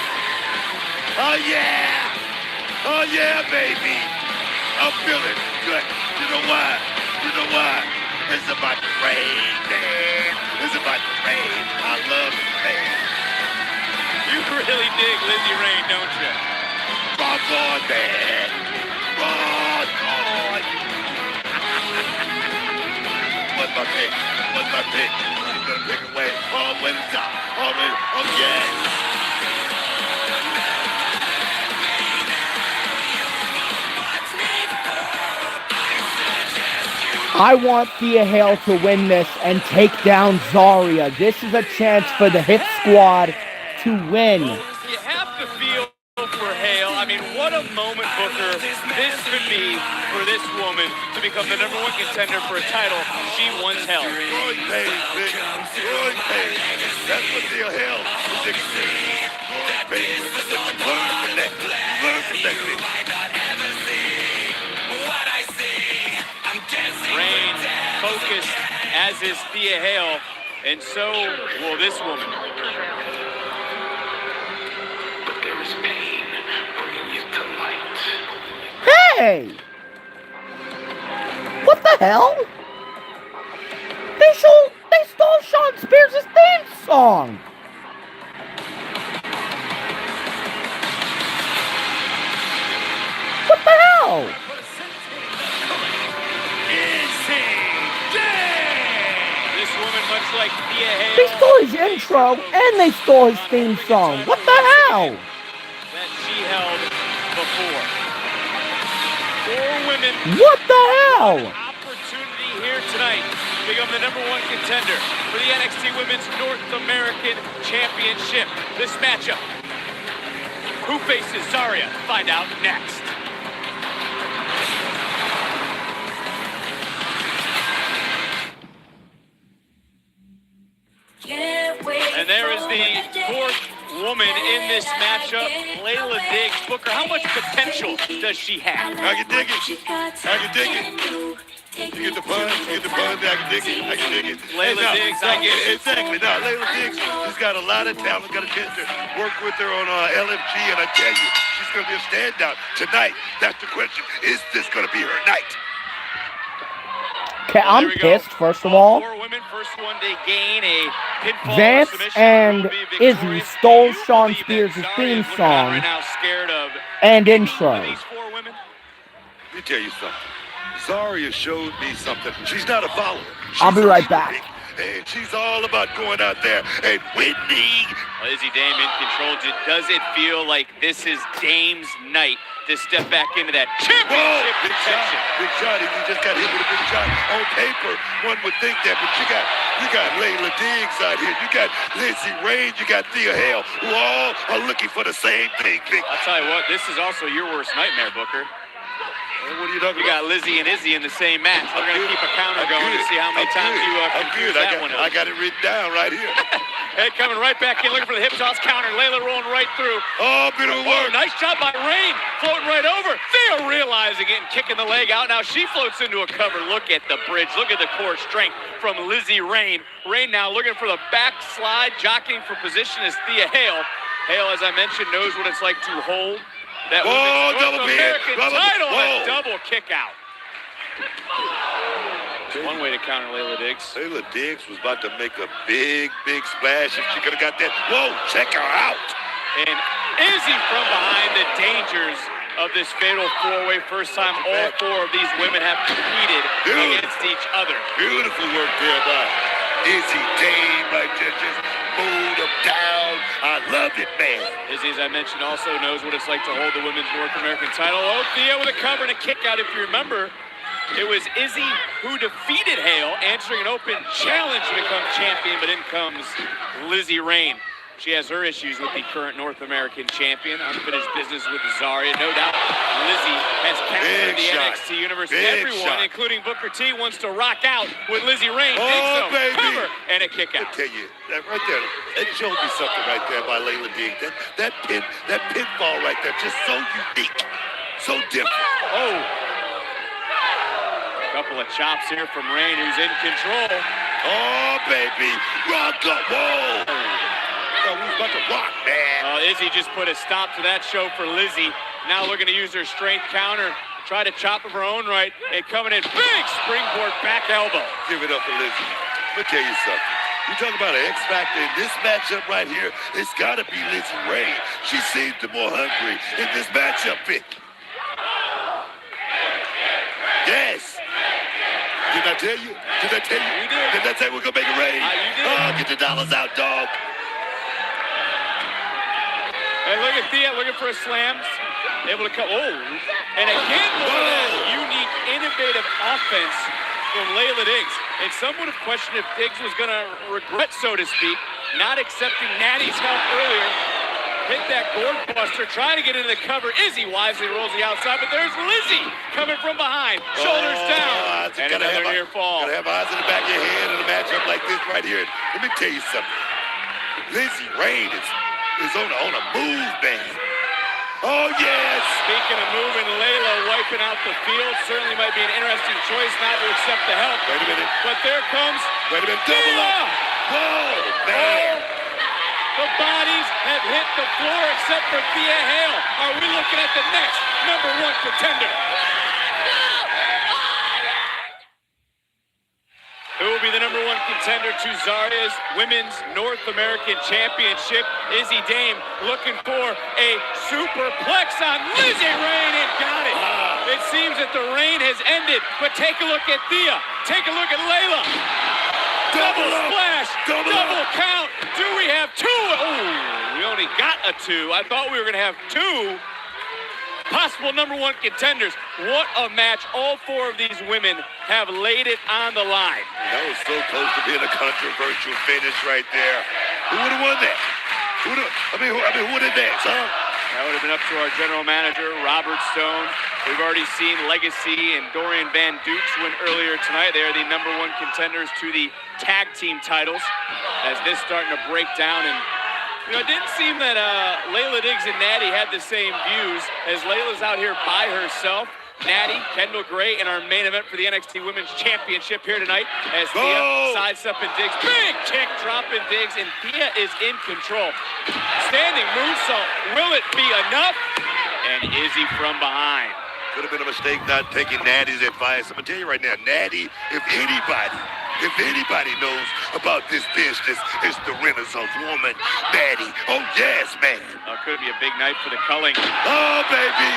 S6: Oh, yeah. Oh, yeah, baby. I'm feeling good. You know why? You know why? It's about the rain, man. It's about the rain. I love the rain.
S2: You really dig Lizzie Rain, don't you?
S6: Rock on, man. Rock on. What's my pick? What's my pick? He's gonna take it away. Oh, win the top. Oh, yeah.
S1: I want Thea Hale to win this and take down Zarya. This is a chance for the Hit Squad to win.
S2: You have to feel for Hale. I mean, what a moment, Booker, this could be for this woman to become the #1 contender for a title she once held.
S6: Roy Page, big. Roy Page. That's what Thea Hale is experiencing. Roy Page. Learn from that. Learn from that, bitch.
S2: Rain focused, as is Thea Hale, and so will this woman.
S12: But there is pain bringing you to light.
S1: Hey! What the hell? They stole Sean Spears' theme song! What the hell?
S2: This woman, much like Thea Hale,
S1: They stole his intro and they stole his theme song. What the hell?
S2: that she held before. 4 women.
S1: What the hell?
S2: Opportunity here tonight to become the #1 contender for the NXT Women's North American Championship. This matchup. Who faces Zarya? Find out next. And there is the 4th woman in this matchup, Layla Diggs. Booker, how much potential does she have?
S6: I can dig it. I can dig it. You get the pun, I can dig it. I can dig it.
S2: Layla Diggs, I get it.
S6: Exactly. Now, Layla Diggs has got a lot of talent. Got a chance to work with her on LFG, and I tell you, she's going to be a standout tonight. That's the question. Is this going to be her night?
S1: Okay, I'm pissed, first of all.
S2: 4 women, first one to gain a pinfall
S1: Vance
S2: submission
S1: and
S2: will be
S1: Izzy
S2: victorious.
S1: stole
S2: Do you
S1: Sean
S2: believe that
S1: Spears'
S2: Zarya
S1: theme
S2: is looking out
S1: song
S2: right now, scared of
S1: and
S2: any
S1: intro.
S2: of these 4 women?
S6: Let me tell you something. Zarya showed me something. She's not a follower.
S1: I'll be right back.
S6: And she's all about going out there and winning.
S2: Izzy Dame in control. Does it feel like this is Dame's night to step back into that championship protection.
S6: Big shot. He just got hit with a big shot. On paper, one would think that, but you got Layla Diggs out here. You got Lizzie Rain. You got Thea Hale, who all are looking for the same thing, Vic.
S2: I'll tell you what, this is also your worst nightmare, Booker.
S6: What are you talking
S2: about? You got Lizzie and Izzy in the same match. We're going to keep a counter going to see how many times you confuse that one.
S6: I got it written down right here.
S2: Head coming right back in, looking for the hip toss counter. Layla rolling right through.
S6: Oh, beautiful work.
S2: Nice job by Rain, floating right over. Thea realizing it and kicking the leg out. Now she floats into a cover. Look at the bridge. Look at the core strength from Lizzie Rain. Rain now looking for the backslide, jockeying for position is Thea Hale. Hale, as I mentioned, knows what it's like to hold that North American title and double kick out. One way to counter Layla Diggs.
S6: Layla Diggs was about to make a big splash if she could have got that. Whoa, check her out.
S2: And Izzy from behind, the dangers of this fatal four-way. First time all four of these women have competed against each other.
S6: Beautiful work there by Izzy Dame, right there, just moved them down. I love it, man.
S2: Izzy, as I mentioned, also knows what it's like to hold the women's North American title. Oh, Thea with a cover and a kick out. If you remember, it was Izzy who defeated Hale, answering an open challenge to become champion, but in comes Lizzie Rain. She has her issues with the current North American champion. Unfinished business with Zarya. No doubt Lizzie has captured the NXT universe. Everyone, including Booker T, wants to rock out with Lizzie Rain.
S6: Oh, baby.
S2: Cover and a kick out.
S6: I tell you, that right there, it showed me something right there by Layla Diggs. That pinfall right there, just so unique, so different.
S2: Oh. Couple of chops here from Rain, who's in control.
S6: Oh, baby. Rock up. Whoa. Oh, we was about to rock, man.
S2: Izzy just put a stop to that show for Lizzie. Now looking to use her strength counter. Try to chop of her own right. And coming in big springboard back elbow.
S6: Give it up for Lizzie. Let me tell you something. You talk about an X factor in this matchup right here. It's got to be Lizzie Rain. She seems the more hungry in this matchup, Vic. Yes. Did I tell you? Did I tell you?
S2: You did.
S6: Did I tell you we're going to make it rain?
S2: You did.
S6: Oh, get the dollars out, dog.
S2: And look at Thea looking for a slams. Able to come. Oh. And again, more of that unique, innovative offense from Layla Diggs. And some would have questioned if Diggs was going to regret, so to speak, not accepting Natty's help earlier. Hit that board buster, trying to get into the cover. Izzy wisely rolls the outside, but there's Lizzie coming from behind. Shoulders down. And another near fall.
S6: Gotta have eyes in the back of your head in a matchup like this right here. Let me tell you something. Lizzie Rain is on a move, man. Oh, yes.
S2: Speaking of moving, Layla wiping out the field. Certainly might be an interesting choice not to accept the help.
S6: Wait a minute.
S2: But there comes
S6: Wait a minute. Double up. Whoa, man.
S2: The bodies have hit the floor except for Thea Hale. Are we looking at the next #1 contender? Who will be the #1 contender to Zarya's Women's North American Championship? Izzy Dame looking for a superplex on Lizzie Rain and got it. It seems that the reign has ended, but take a look at Thea. Take a look at Layla. Double splash, double count. Do we have two? Oh, we only got a two. I thought we were going to have two possible #1 contenders. What a match. All four of these women have laid it on the line.
S6: That was so close to being a controversial finish right there. Who would have won that? Who would have advanced, huh?
S2: That would have been up to our general manager, Robert Stone. We've already seen Legacy and Dorian Van Dukes win earlier tonight. They are the #1 contenders to the tag team titles. As this starting to break down, and it didn't seem that Layla Diggs and Natty had the same views, as Layla's out here by herself. Natty, Kendall Gray in our main event for the NXT Women's Championship here tonight, as Thea sidestepping Diggs. Big kick dropping Diggs, and Thea is in control. Standing moonsault. Will it be enough? And Izzy from behind.
S6: Could have been a mistake not taking Natty's advice. I'm going to tell you right now, Natty, if anybody knows about this business, it's the Renaissance woman, Natty. Oh, yes, man.
S2: Could be a big night for the Culling.
S6: Oh, baby.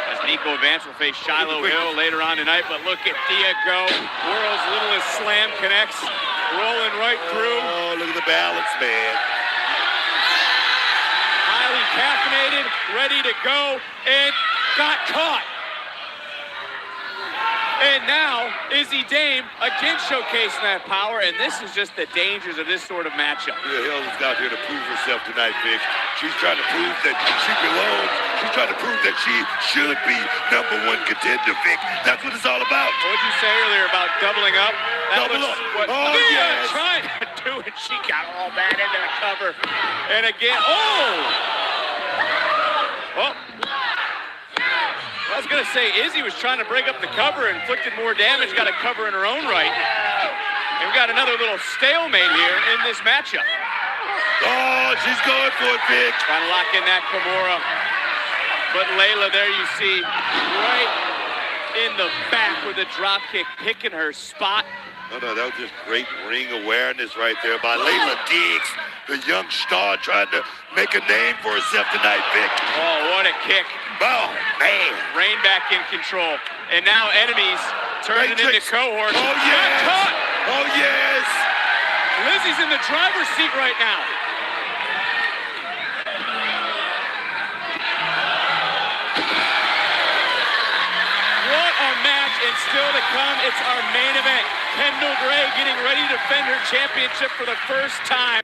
S2: As Nico Vance will face Shiloh Hill later on tonight, but look at Thea go. World's littlest slam connects, rolling right through.
S6: Oh, look at the balance, man.
S2: Highly caffeinated, ready to go, and got caught. And now, Izzy Dame again showcasing that power, and this is just the dangers of this sort of matchup.
S6: Thea Hale is out here to prove herself tonight, Vic. She's trying to prove that she belongs. She's trying to prove that she should be #1 contender, Vic. That's what it's all about.
S2: What did you say earlier about doubling up?
S6: Double up.
S2: What
S6: Oh,
S2: Thea
S6: yes.
S2: trying to do it. She got all that into the cover. And again, oh! I was going to say, Izzy was trying to break up the cover, inflicted more damage, got a cover in her own right. And we got another little stalemate here in this matchup.
S6: Oh, she's going for it, Vic.
S2: Trying to lock in that Kimura. But Layla, there you see, right in the back with a drop kick, picking her spot.
S6: No, that was just great ring awareness right there by Layla Diggs, the young star trying to make a name for herself tonight, Vic.
S2: Oh, what a kick.
S6: Oh, man.
S2: Rain back in control. And now enemies turning into cohorts.
S6: Oh, yes.
S2: Caught.
S6: Oh, yes.
S2: Lizzie's in the driver's seat right now. What a match, and still to come, it's our main event. Kendall Gray getting ready to defend her championship for the first time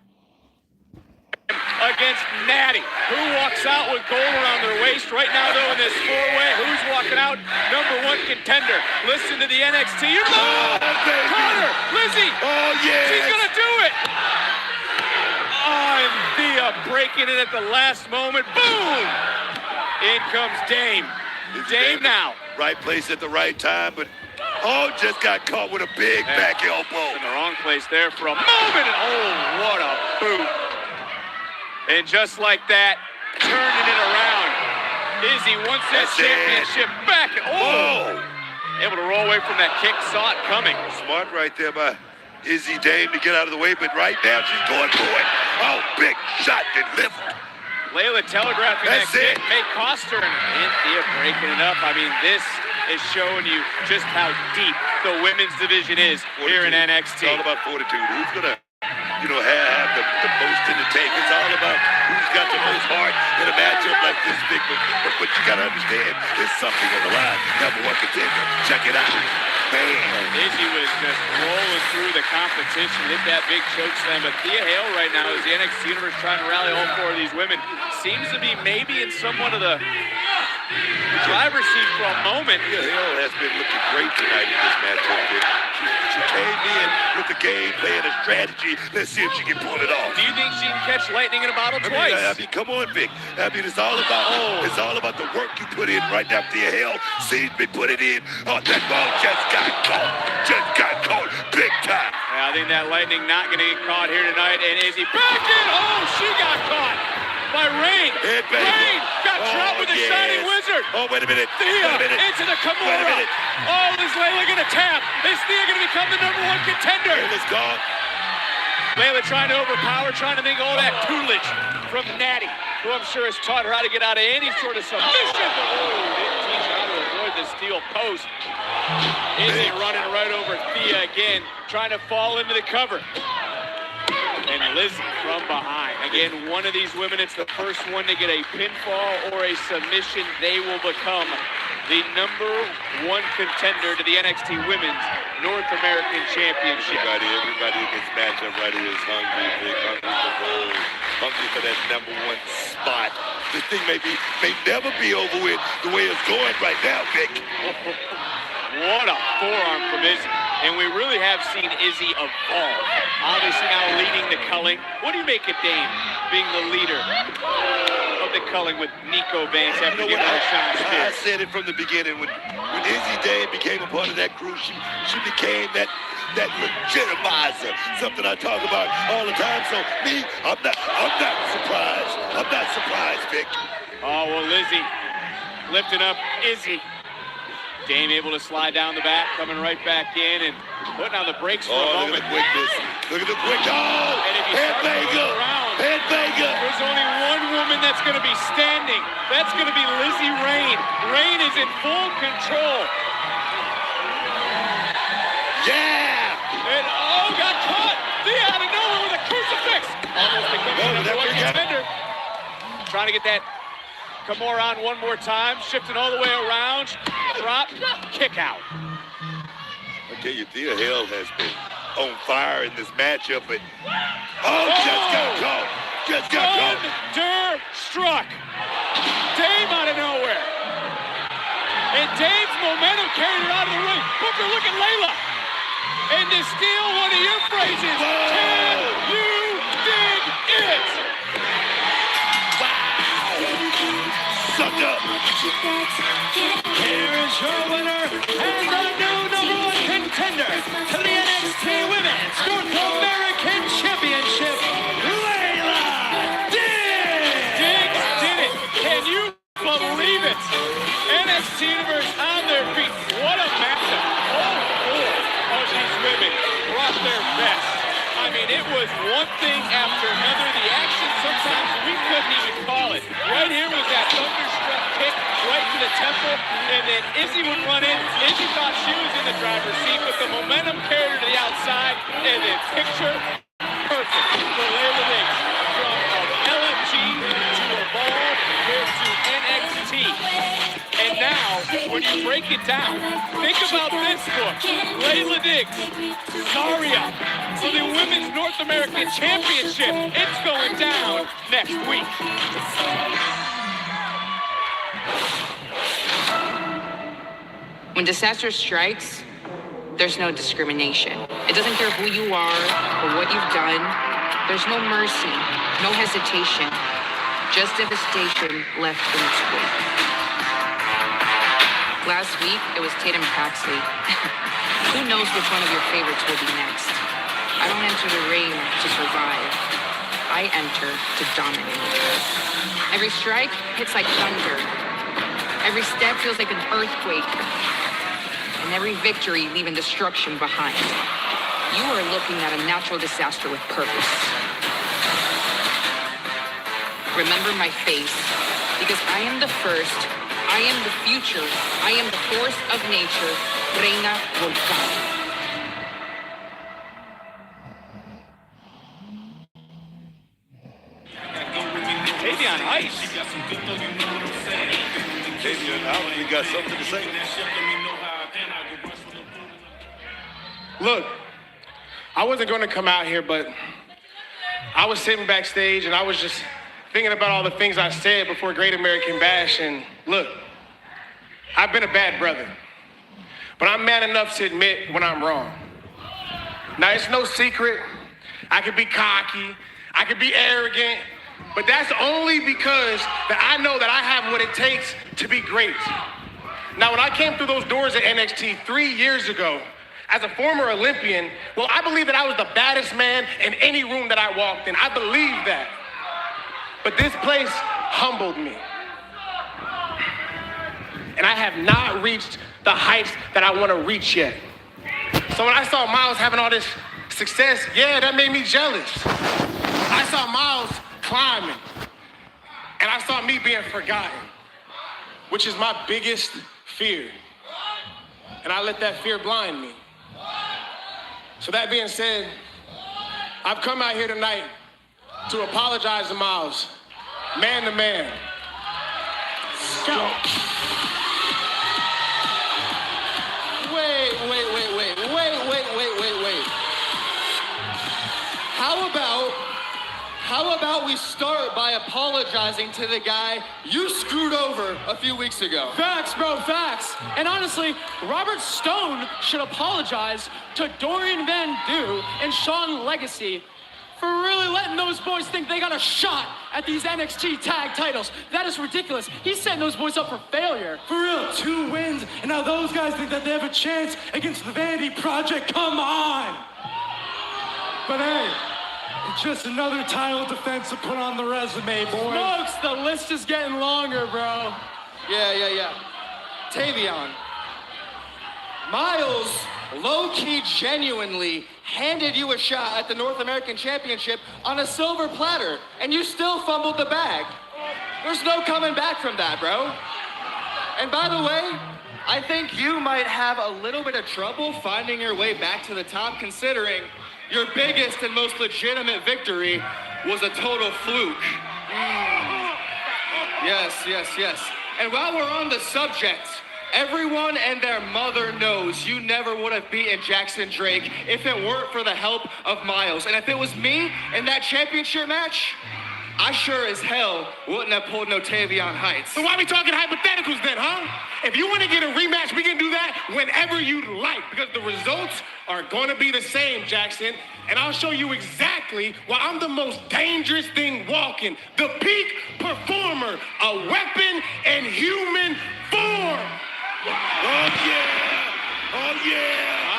S2: against Natty, who walks out with gold around their waist. Right now, though, in this four-way, who's walking out? #1 contender. Listen to the NXT. Connor, Lizzie.
S6: Oh, yes.
S2: She's going to do it. Oh, and Thea breaking it at the last moment. Boom. In comes Dame. Dame now.
S6: Right place at the right time, but just got caught with a big back elbow.
S2: In the wrong place there for a moment. And oh, what a boot. And just like that, turning it around. Izzy wants that championship back. Oh! Able to roll away from that kick, saw it coming.
S6: Smart right there by Izzy Dame to get out of the way, but right now she's going for it. Oh, big shot delivered.
S2: Layla telegraphing that kick may cost her, and Thea breaking it up. I mean, this is showing you just how deep the women's division is here in NXT.
S6: It's all about fortitude. Who's going to, have the most in the tank? It's all about who's got the most heart in a matchup like this, Vic. But you got to understand, there's something on the line. #1 contender. Check it out. Man.
S2: Izzy was just rolling through the competition, hit that big choke slam. But Thea Hale right now, as the NXT Universe trying to rally all four of these women, seems to be maybe in somewhat of the driver's seat for a moment.
S6: Thea Hale has been looking great tonight in this matchup. She came in with the game plan, a strategy. Let's see if she can pull it off.
S2: Do you think she can catch lightning in a bottle twice?
S6: I mean, come on, Vic. I mean, it's all about the work you put in right now. Thea Hale seems to be putting in. Oh, that ball just got caught big time.
S2: I think that lightning not going to get caught here tonight. And Izzy back in. Oh, she got caught by Rain. Rain got trapped with the Shining Wizard.
S6: Oh, wait a minute.
S2: Thea into the Kimura. Oh, is Layla going to tap? Is Thea going to become the #1 contender?
S6: Layla's gone.
S2: Layla trying to overpower, trying to make all that tutelage from Natty, who I'm sure has taught her how to get out of any sort of submission. But didn't teach her how to avoid the steel post. Izzy running right over Thea again, trying to fall into the cover. And Lizzie from behind. Again, one of these women, it's the first one to get a pinfall or a submission. They will become the #1 contender to the NXT Women's North American Championship.
S6: Everybody in this matchup right here is hungry, Vic, hungry for gold, hungry for that #1 spot. This thing may never be over with the way it's going right now, Vic.
S2: What a forearm from Izzy. And we really have seen Izzy evolve. Obviously now leading the culling. What do you make of Dame being the leader of the culling with Nico Vance after giving her a shot?
S6: I said it from the beginning. When Izzy Dame became a part of that crew, she became that legitimizer. Something I talk about all the time. So me, I'm not surprised. I'm not surprised, Vic.
S2: Oh, well, Lizzie lifting up Izzy. Dame able to slide down the back, coming right back in and putting on the brakes for a moment.
S6: Look at the quickness. Look at the quick. Oh!
S2: And if you
S6: Headbanger!
S2: There's only one woman that's going to be standing. That's going to be Lizzie Rain. Rain is in full control.
S6: Yeah!
S2: And got caught. Thea out of nowhere with a crucifix. Almost becoming the #1 contender. Trying to get that Nakamura on one more time, shifting all the way around. Drop, kick out.
S6: I tell you, Thea Hale has been on fire in this matchup, but just got caught. Just got caught.
S2: Thunderstruck. Dave out of nowhere. And Dave's momentum carried her out of the ring. Booker, look at Layla. And to steal one of your phrases, can you dig it?
S6: Wow. Suck up.
S7: Here is your winner and the new #1 contender to the NXT Women's North American Championship, Layla Diggs!
S2: Diggs did it. Can you believe it? NXT Universe on their feet. What a matchup. All four of these women brought their best. I mean, it was one thing after another. The action, sometimes we couldn't even call it. Right here was that thunderstruck kick right to the temple, and then Izzy would run in. Izzy thought she was in the driver's seat, but the momentum carried her to the outside, and then picture perfect for Layla Diggs. From LMG to Evolve, here to NXT. And now, when you break it down, think about this book. Layla Diggs, Zarya, for the Women's North American Championship. It's going down next week.
S9: When disaster strikes, there's no discrimination. It doesn't care who you are or what you've done. There's no mercy, no hesitation, just devastation left in its wake. Last week, it was Tatum Paxley. Who knows which one of your favorites will be next? I don't enter the ring to survive. I enter to dominate. Every strike hits like thunder. Every step feels like an earthquake. And every victory leaving destruction behind. You are looking at a natural disaster with purpose. Remember my face, because I am the first, I am the future, I am the force of nature, Reina Volcán.
S2: Tavion ice.
S6: Tavion out, you got something to say?
S15: Look, I wasn't going to come out here, but I was sitting backstage and I was just thinking about all the things I said before Great American Bash. And look, I've been a bad brother, but I'm man enough to admit when I'm wrong. Now, it's no secret. I could be cocky, I could be arrogant, but that's only because that I know that I have what it takes to be great. Now, when I came through those doors at NXT 3 years ago, as a former Olympian, well, I believe that I was the baddest man in any room that I walked in. I believe that. But this place humbled me. And I have not reached the heights that I want to reach yet. So when I saw Miles having all this success, yeah, that made me jealous. I saw Miles climbing. And I saw me being forgotten, which is my biggest fear. And I let that fear blind me. So that being said, I've come out here tonight to apologize to Miles, man to man. Go. Wait.
S17: How about we start by apologizing to the guy you screwed over a few weeks ago?
S18: Facts, bro, facts. And honestly, Robert Stone should apologize to Dorian Van Doo and Sean Legacy for really letting those boys think they got a shot at these NXT tag titles. That is ridiculous. He's setting those boys up for failure.
S19: For real, 2 wins, and now those guys think that they have a chance against the Vanity Project. Come on! But hey, it's just another title defense to put on the resume, boys.
S18: Smokes, the list is getting longer, bro.
S17: Yeah. Tavion, Miles low-key genuinely handed you a shot at the North American Championship on a silver platter, and you still fumbled the bag. There's no coming back from that, bro. And by the way, I think you might have a little bit of trouble finding your way back to the top, considering your biggest and most legitimate victory was a total fluke. Yes. And while we're on the subject, everyone and their mother knows you never would have beaten Jackson Drake if it weren't for the help of Miles. And if it was me in that championship match, I sure as hell wouldn't have pulled no Tavion Heights.
S15: So why we talking hypotheticals then, huh? If you want to get a rematch, we can do that whenever you like, because the results are going to be the same, Jackson. And I'll show you exactly why I'm the most dangerous thing walking. The peak performer, a weapon in human form.
S6: Oh, yeah.
S15: I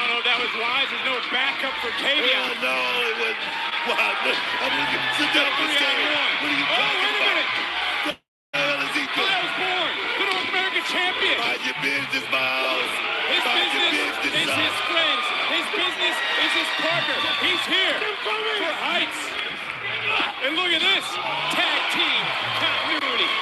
S15: don't know if that was wise. There's no backup for Tavion.
S6: No, it wasn't. Wow, look, sit down for a second. What are you talking about? What the hell is he doing?
S15: Miles Bourne, the North American champion.
S6: Mind your business, Miles.
S15: His business is his friends. His business is his partner. He's here for Heights. And look at this. Tag team continuity.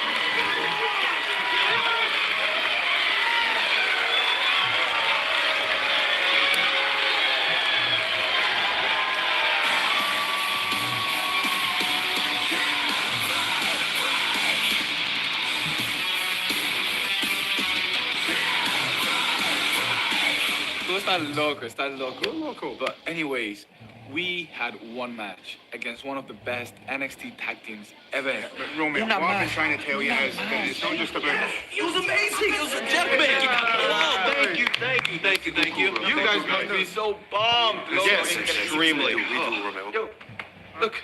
S20: Estás loco. But anyways, we had one match against one of the best NXT tag teams ever.
S11: Romeo, what I've been trying to tell you is that it's not just about...
S12: It was amazing. It was a gentleman. Thank you.
S20: You guys must be so bummed.
S12: Yes, extremely.
S20: Yo, look,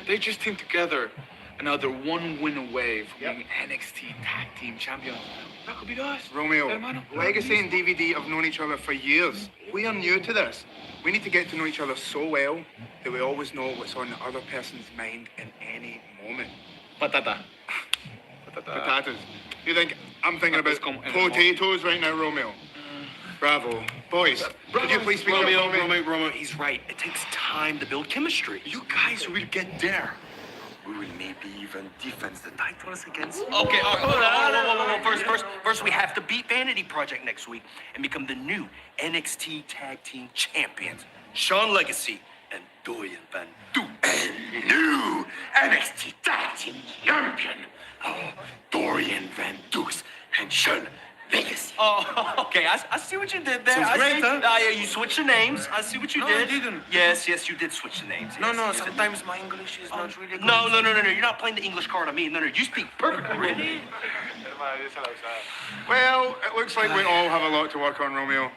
S20: they just teamed together. And now they're one win away from being NXT tag team champions. That could be us.
S11: Romeo,
S20: Hermano.
S11: Legacy and DVD have known each other for years. We are new to this. We need to get to know each other so well that we always know what's on the other person's mind in any moment. Potatoes. You think I'm thinking about potatoes right now, Romeo? Bravo. Boys, could you please speak up,
S13: Romeo, he's right. It takes time to build chemistry. You guys will get there. We will maybe even defend the titles against... Okay, First, we have to beat Vanity Project next week and become the new NXT Tag Team Champions. Sean Legacy and Dorian Van Duk. And new NXT Tag Team Champion. Dorian Van Dukes and Sean Legacy. Oh, okay, I see what you did there.
S12: Sounds great, huh?
S13: Yeah, you switched the names. I see what you did.
S20: I didn't.
S13: Yes, you did switch the names.
S12: No,
S13: Yes,
S12: sometimes my English is not really good.
S13: No, you're not playing the English card on me. No, you speak perfectly, Randy.
S11: Well, it looks like we all have a lot to work on, Romeo.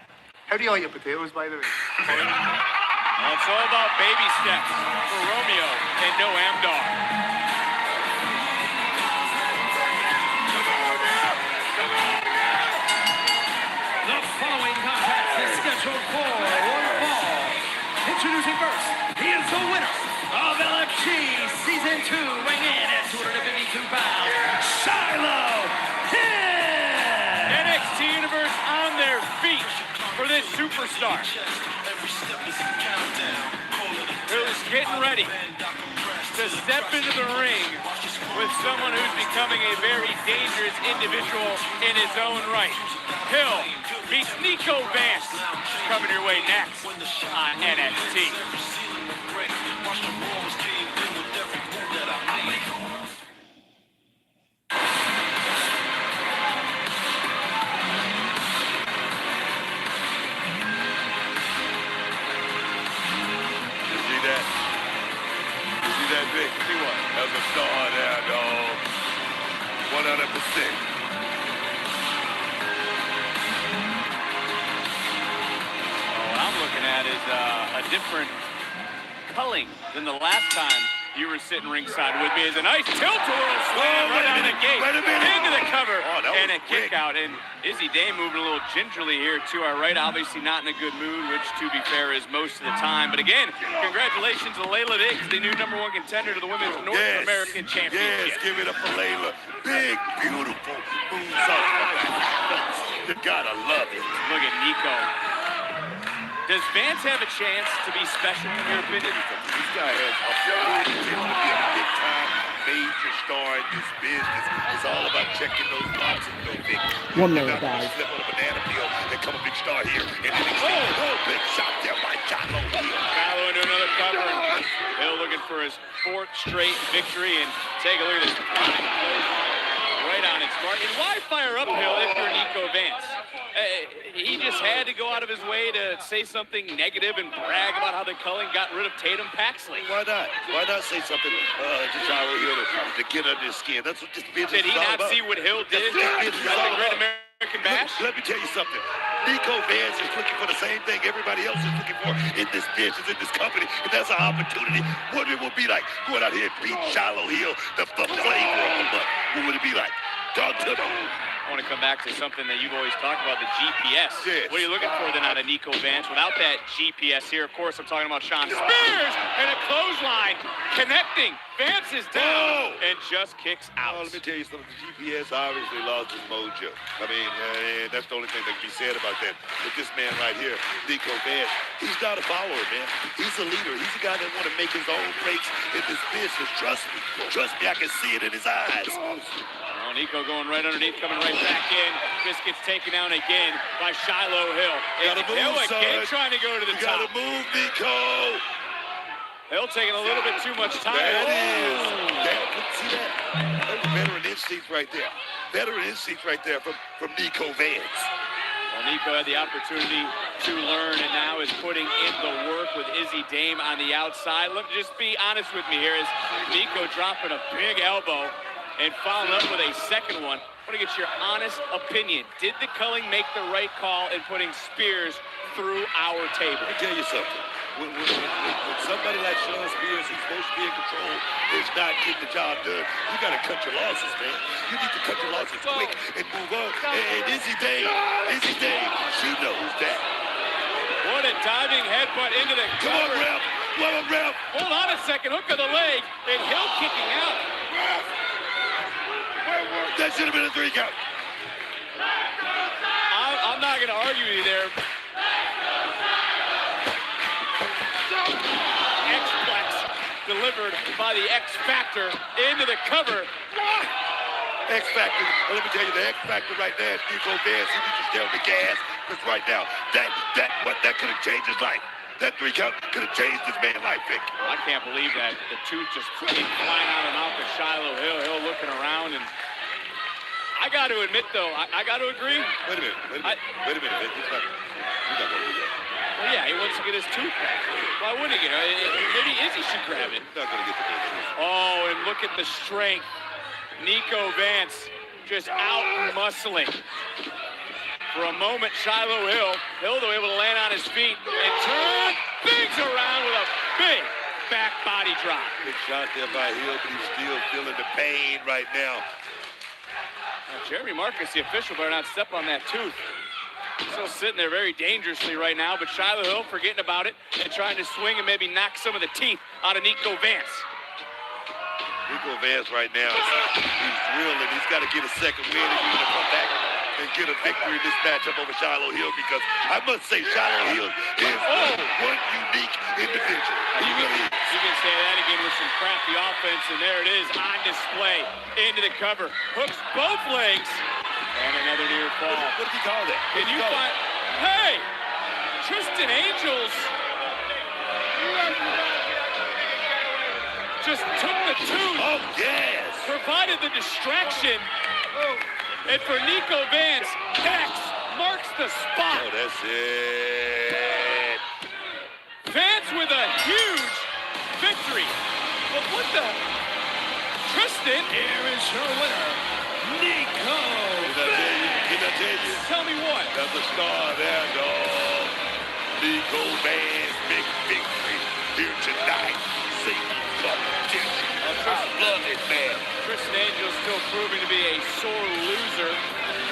S11: How do you like your potatoes, by the way?
S2: Well, it's all about baby steps for Romeo and no Amdar.
S7: The following contest is scheduled for one fall. Introducing first, he is the winner of LFG Season 2, weighing in at 252 pounds, Shiloh Kid!
S2: NXT Universe on their feet for this superstar. Who's getting ready to step into the ring with someone who's becoming a very dangerous individual in his own right. Hill meets Nico Vance, coming your way next on NXT.
S6: You see that? You see that, Vic? See what? There's a star there, dog. 100%.
S2: At is a different culling than the last time you were sitting ringside with me. Is a nice tilt-a-whirl slam right out of the gate into the cover and a kick out. And Izzy Day moving a little gingerly here to our right, obviously not in a good mood, which to be fair is most of the time. But again, congratulations to Layla Diggs, the new #1 contender to the Women's North American Championship.
S6: Yes, give it up for Layla. Big, beautiful moonsault. You gotta love it.
S2: Look at Nico. Does Vance have a chance to be special in your opinion?
S6: This guy has a big-time major star in this business. It's all about checking those boxes, big.
S1: 1 minute, guys.
S6: Slip on a banana peel and come a big star here. And then big shot there by Jalo Hill.
S2: Jalo into another cover. Hill looking for his 4th straight victory. And take a look at this. Right on its mark. And why fire uphill if you're Nico Vance? He just had to go out of his way to say something negative and brag about how the Culling got rid of Tatum Paxley.
S6: Why not? Why not say something to Shiloh Hill to get under his skin? That's what this business
S2: Did he
S6: is all
S2: not
S6: about.
S2: see what Hill did at the Great American Bash?
S6: Let me tell you something. Nico Vance is looking for the same thing everybody else is looking for in this business, in this company, and that's an opportunity. What it will be like going out here and beat Shiloh Hill, the flavor of the month. What would it be like? Talk to me.
S2: I want to come back to something that you've always talked about, the GPS.
S6: Yes.
S2: What are you looking for then out of Nico Vance? Without that GPS here, of course, I'm talking about Sean Spears and a clothesline connecting. Vance is down and just kicks out.
S6: Let me tell you something. The GPS obviously lost his mojo. I mean, that's the only thing that can be said about that. But this man right here, Nico Vance, he's not a follower, man. He's a leader. He's a guy that want to make his own breaks in this business. Trust me. Trust me, I can see it in his eyes.
S2: Oh, Nico going right underneath, coming right back in. This gets taken down again by Shiloh Hill.
S6: Gotta move,
S2: Hill again
S6: son.
S2: trying to go to the
S6: You
S2: top.
S6: gotta move, Nico.
S2: Hill taking a little bit too much time.
S6: That is. See that? That's veteran instincts right there. Veteran instincts right there from Nico Vance.
S2: Well, Nico had the opportunity to learn and now is putting in the work with Izzy Dame on the outside. Look, just be honest with me here. Is Nico dropping a big elbow and following up with a second one. I want to get your honest opinion. Did the Culling make the right call in putting Spears through our table?
S6: Let me tell you something. When somebody like Sean Spears, who's supposed to be in control, is not getting the job done, you got to cut your losses, man. You need to cut your losses quick and move on. And Izzy Dame, she knows that.
S2: What a diving headbutt into the cover.
S6: Come on, ref. Come on, ref.
S2: Hold on a second. Hook of the leg. And Hill kicking out.
S6: That should have been a 3 count.
S2: I'm not going to argue with you there. X-Plex delivered by the X-Factor into the cover.
S6: X-Factor, let me tell you, the X-Factor right there is Nico Vance. He needs to stay on the gas, because right now, that could have changed his life. That 3 count could have changed this man's life, Vic.
S2: I can't believe that. The tooth just came flying out of the mouth of Shiloh Hill. Hill looking around, and I got to admit, though, I got to agree.
S6: Wait a minute, Vic. He's not going to do that.
S2: Well, yeah, he wants to get his tooth back. Why wouldn't he get it? Maybe Izzy should grab it.
S6: He's not going to get the tooth.
S2: Oh, and look at the strength. Nico Vance just out-muscling. For a moment, Shiloh Hill, though, able to land on his feet and turn things around with a big back body drop.
S6: Big shot there by Hill, but he's still feeling the pain right now.
S2: Now, Jeremy Marcus, the official, better not step on that tooth. Still sitting there very dangerously right now, but Shiloh Hill forgetting about it and trying to swing and maybe knock some of the teeth out of Nico Vance.
S6: Nico Vance right now, he's reeling. He's got to get a second win if he's going to come back and get a victory in this matchup over Shiloh Hill, because I must say Shiloh Hill is one unique individual. He really is.
S2: You can say that again with some crafty offense, and there it is on display into the cover. Hooks both legs, and another near fall.
S6: What did he call that?
S2: Can you find? Hey, Tristan Angels just took the tooth.
S6: Oh, yes.
S2: Provided the distraction. And for Nico Vance, X marks the spot.
S6: Oh, that's it.
S2: Vance with a huge victory. But what the? Tristan.
S7: Here is your winner, Nico
S6: Vance.
S2: Tell me what?
S6: That's a star there, dog. Nico Vance, big victory here tonight. I love it, man.
S2: Tristan Angel still proving to be a sore loser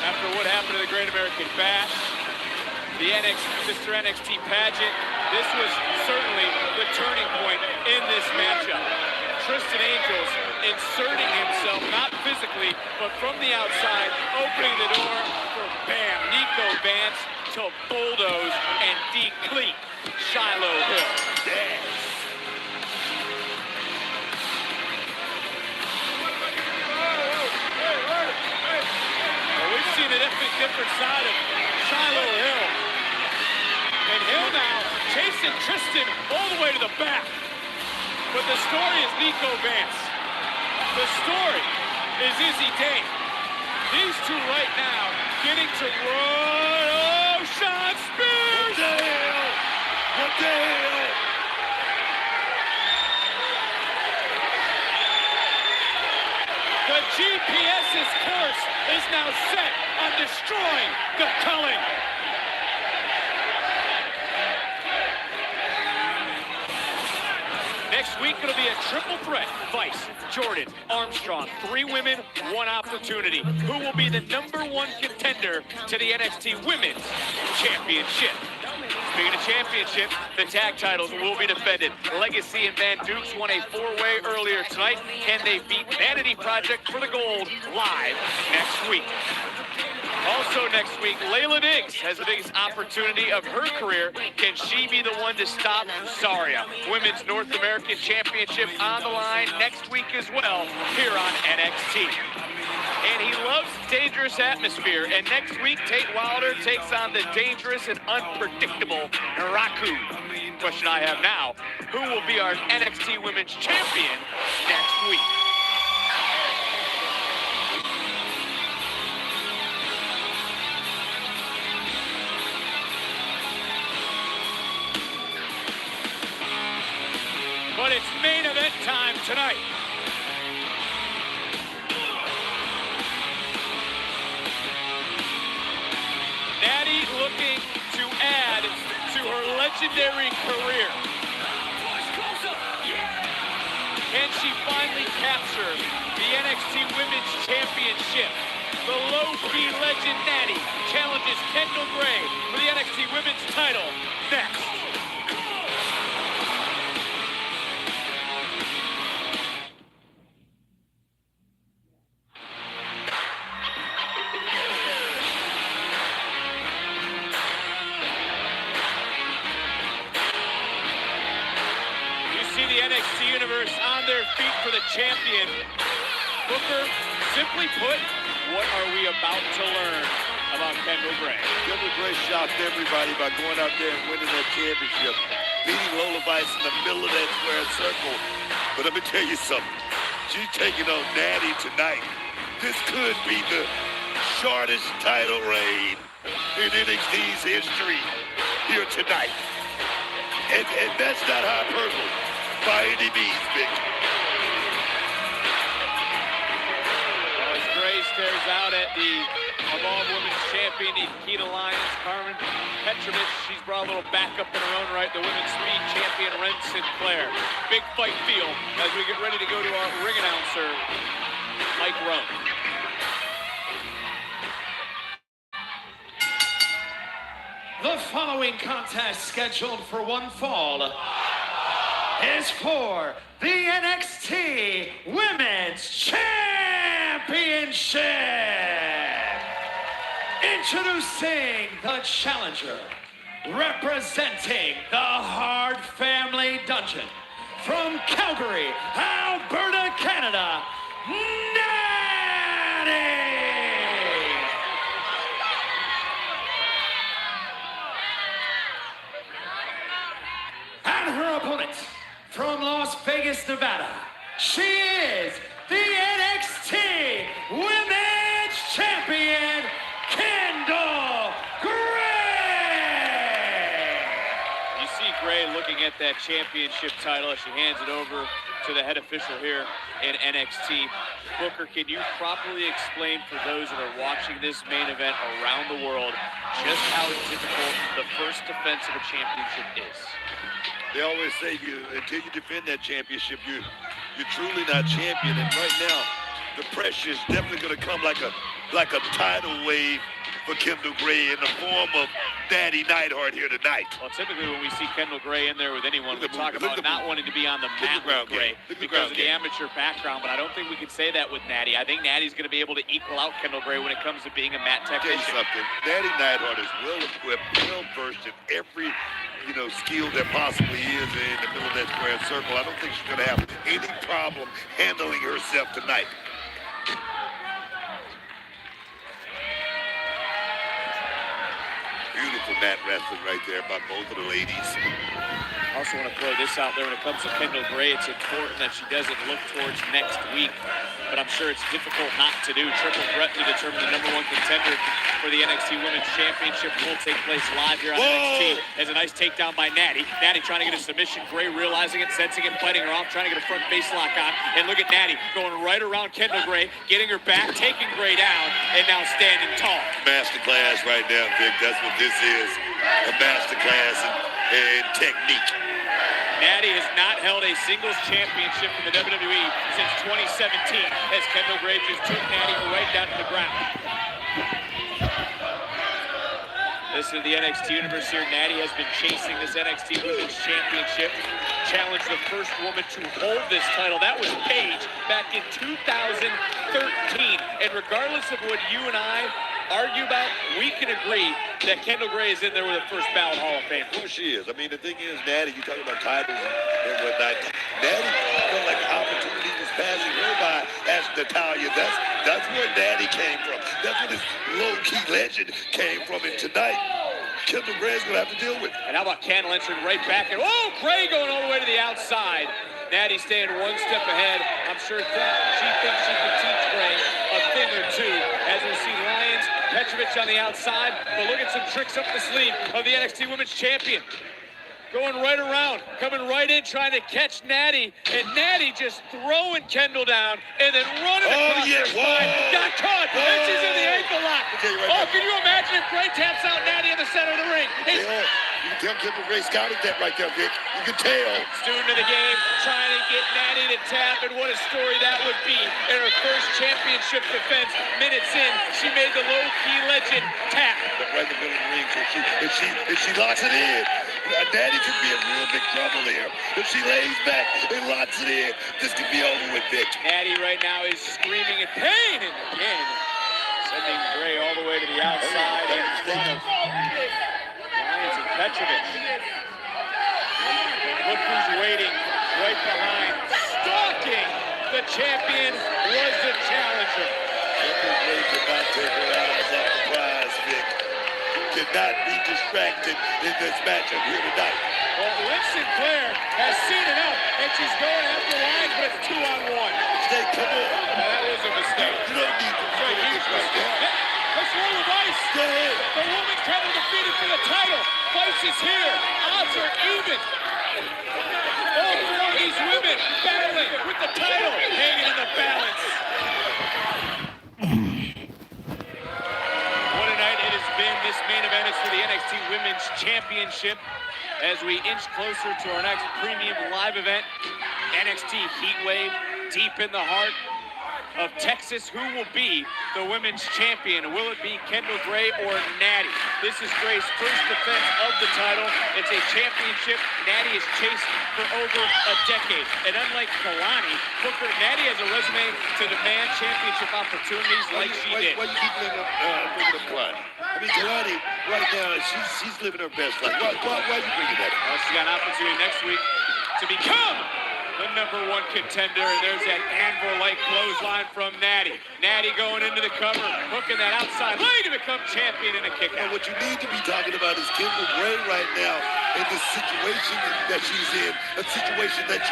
S2: after what happened to the Great American Bash. The Mr. NXT pageant. This was certainly the turning point in this matchup. Tristan Angels inserting himself, not physically, but from the outside, opening the door for bam, Nico Vance to bulldoze and decleat Shiloh Hill.
S6: Yes.
S2: We've seen a different side of Shiloh Hill. And Hill now chasing Tristan all the way to the back. But the story is Nico Vance. The story is Izzy Dame. These two right now getting to run. Oh, Sean Spears!
S6: What the hell? What the hell?
S2: The GPS's course is now set on destroying the Culling. Next week, it'll be a triple threat. Vice, Jordan, Armstrong, 3 women, 1 opportunity. Who will be the #1 contender to the NXT Women's Championship? Speaking of championship, the tag titles will be defended. Legacy and Van Dukes won a 4-way earlier tonight. Can they beat Vanity Project for the gold live next week? Also next week, Layla Diggs has the biggest opportunity of her career. Can she be the one to stop Saria? Women's North American Championship on the line next week as well here on NXT. And he loves dangerous atmosphere. And next week, Tate Wilder takes on the dangerous and unpredictable Naraku. Question I have now, who will be our NXT Women's Champion next week? But it's main event time tonight. Natty looking to add to her legendary career. Can she finally capture the NXT Women's Championship? The low-key legend Natty challenges Kendall Gray for the NXT Women's title next. The NXT Universe on their feet for the champion. Booker, simply put, what are we about to learn about Kendall Gray?
S6: Kendall Gray shocked everybody by going out there and winning that championship, beating Lola Vice in the middle of that square circle. But let me tell you something. She's taking on Natty tonight. This could be the shortest title reign in NXT's history here tonight. And that's not hyperbole by any means, Vic.
S2: As Gray stares out at the Evolve Women's Champion, Nikita Lyons, Carmen Petrovich. She's brought a little backup in her own right. The Women's Speed Champion, Ren Sinclair. Big fight feel as we get ready to go to our ring announcer, Mike Rowe.
S7: The following contest, scheduled for one fall, is for the NXT Women's Championship. Introducing the challenger, representing the Hart Family Dungeon, from Calgary, Alberta, Canada, Natty! And her opponent, from Las Vegas, Nevada, she is the NXT Women's Champion, Kendall Gray!
S2: You see Gray looking at that championship title as she hands it over to the head official here in NXT. Booker, can you properly explain for those that are watching this main event around the world just how difficult the first defense of a championship is?
S6: They always say until you defend that championship, you're truly not champion. And right now, the pressure is definitely going to come like a tidal wave for Kendall Gray in the form of Natty Neidhart here tonight.
S2: Well, typically when we see Kendall Gray in there with anyone, we talk about not wanting to be on the mat with Gray because of the amateur background, but I don't think we can say that with Natty. I think Natty's going to be able to equal out Kendall Gray when it comes to being a mat technician.
S6: I'll tell you something. Natty Neidhart is well equipped, well versed in every skill that possibly is in the middle of that square circle. I don't think she's going to have any problem handling herself tonight. Beautiful mat wrestling right there by both of the ladies.
S2: I also want to throw this out there when it comes to Kendall Gray. It's important that she doesn't look towards next week, but I'm sure it's difficult not to do. Triple threat to determine the #1 contender for the NXT Women's Championship will take place live here on NXT. As a nice takedown by Natty. Natty trying to get a submission. Gray realizing it, sensing it, fighting her off, trying to get a front face lock on. And look at Natty going right around Kendall Gray, getting her back, taking Gray down, and now standing tall.
S6: Masterclass right now, Vic. That's what this is. A masterclass in technique.
S2: Natty has not held a singles championship in the WWE since 2017, as Kendall Gray just took Natty right down to the ground. This is the NXT Universe here. Natty has been chasing this NXT Women's Championship. Challenged the first woman to hold this title. That was Paige back in 2013. And regardless of what you and I argue about, we can agree that Kendall Gray is in there with a first ballot Hall of Fame.
S6: Who she is. I mean, the thing is, Natty, you talking about titles and whatnot. Natty felt like opportunity was passing her by as Natalya. That's where Natty came from. That's where this low-key legend came from. And tonight, Kendall Gray's going to have to deal with it.
S2: And how about Candle entering right back? And oh, Gray going all the way to the outside. Natty staying one step ahead. I'm sure she thinks she can teach Gray a thing or two. As we see Lyons, Petrovich on the outside. But look at some tricks up the sleeve of the NXT Women's Champion. Going right around, coming right in, trying to catch Natty. And Natty just throwing Kendall down and then running across her spine. Got caught, and she's in the ankle lock. Can you imagine if Gray taps out Natty in the center of the ring?
S6: You can tell Kendall Gray scouted that right there, Vic. You can tell.
S2: Student of the game, trying to get Natty to tap, and what a story that would be. In her first championship defense, minutes in, she made the low-key legend tap.
S6: Right in the middle of the ring, if she locks it in, Natty could be in real big trouble here. If she lays back and locks it in, this could be over with, Vic.
S2: Natty right now is screaming in pain, and again, sending Gray all the way to the outside in front of Lyons and Petrovich. Look who's waiting right behind. Stalking the champion was the challenger.
S6: Gray could not take her eyes off the prize, Vic. Cannot be distracted in this matchup here tonight.
S2: Well, Liv Sinclair has seen enough, and she's going after Lyons, but it's 2-on-1.
S6: Stay, come on.
S2: That was a mistake.
S6: You don't need to
S2: right here. Let's roll the dice.
S6: Go ahead.
S2: The woman Kendall defeated for the title. Vice is here. Odds are even. All four of these women battling with the title hanging in the balance. What a night it has been. This main event is for the NXT Women's Championship. As we inch closer to our next premium live event, NXT Heatwave, deep in the heart of Texas. Who will be the women's champion? Will it be Kendall Gray or Natty? This is Gray's first defense of the title. It's a championship Natty has chased for over a decade. And unlike Kalani, Natty has a resume to demand championship opportunities like she did.
S6: Why you keep bringing up Kalani? I mean, Kalani, right now, she's living her best life. Why are you bringing that up?
S2: Well, she got an opportunity next week to become the #1 contender, and there's that anvil-like clothesline from Natty. Natty going into the cover, hooking that outside leg to become champion in a kick out.
S6: What you need to be talking about is Kendall Gray right now in the situation that she's in, a situation that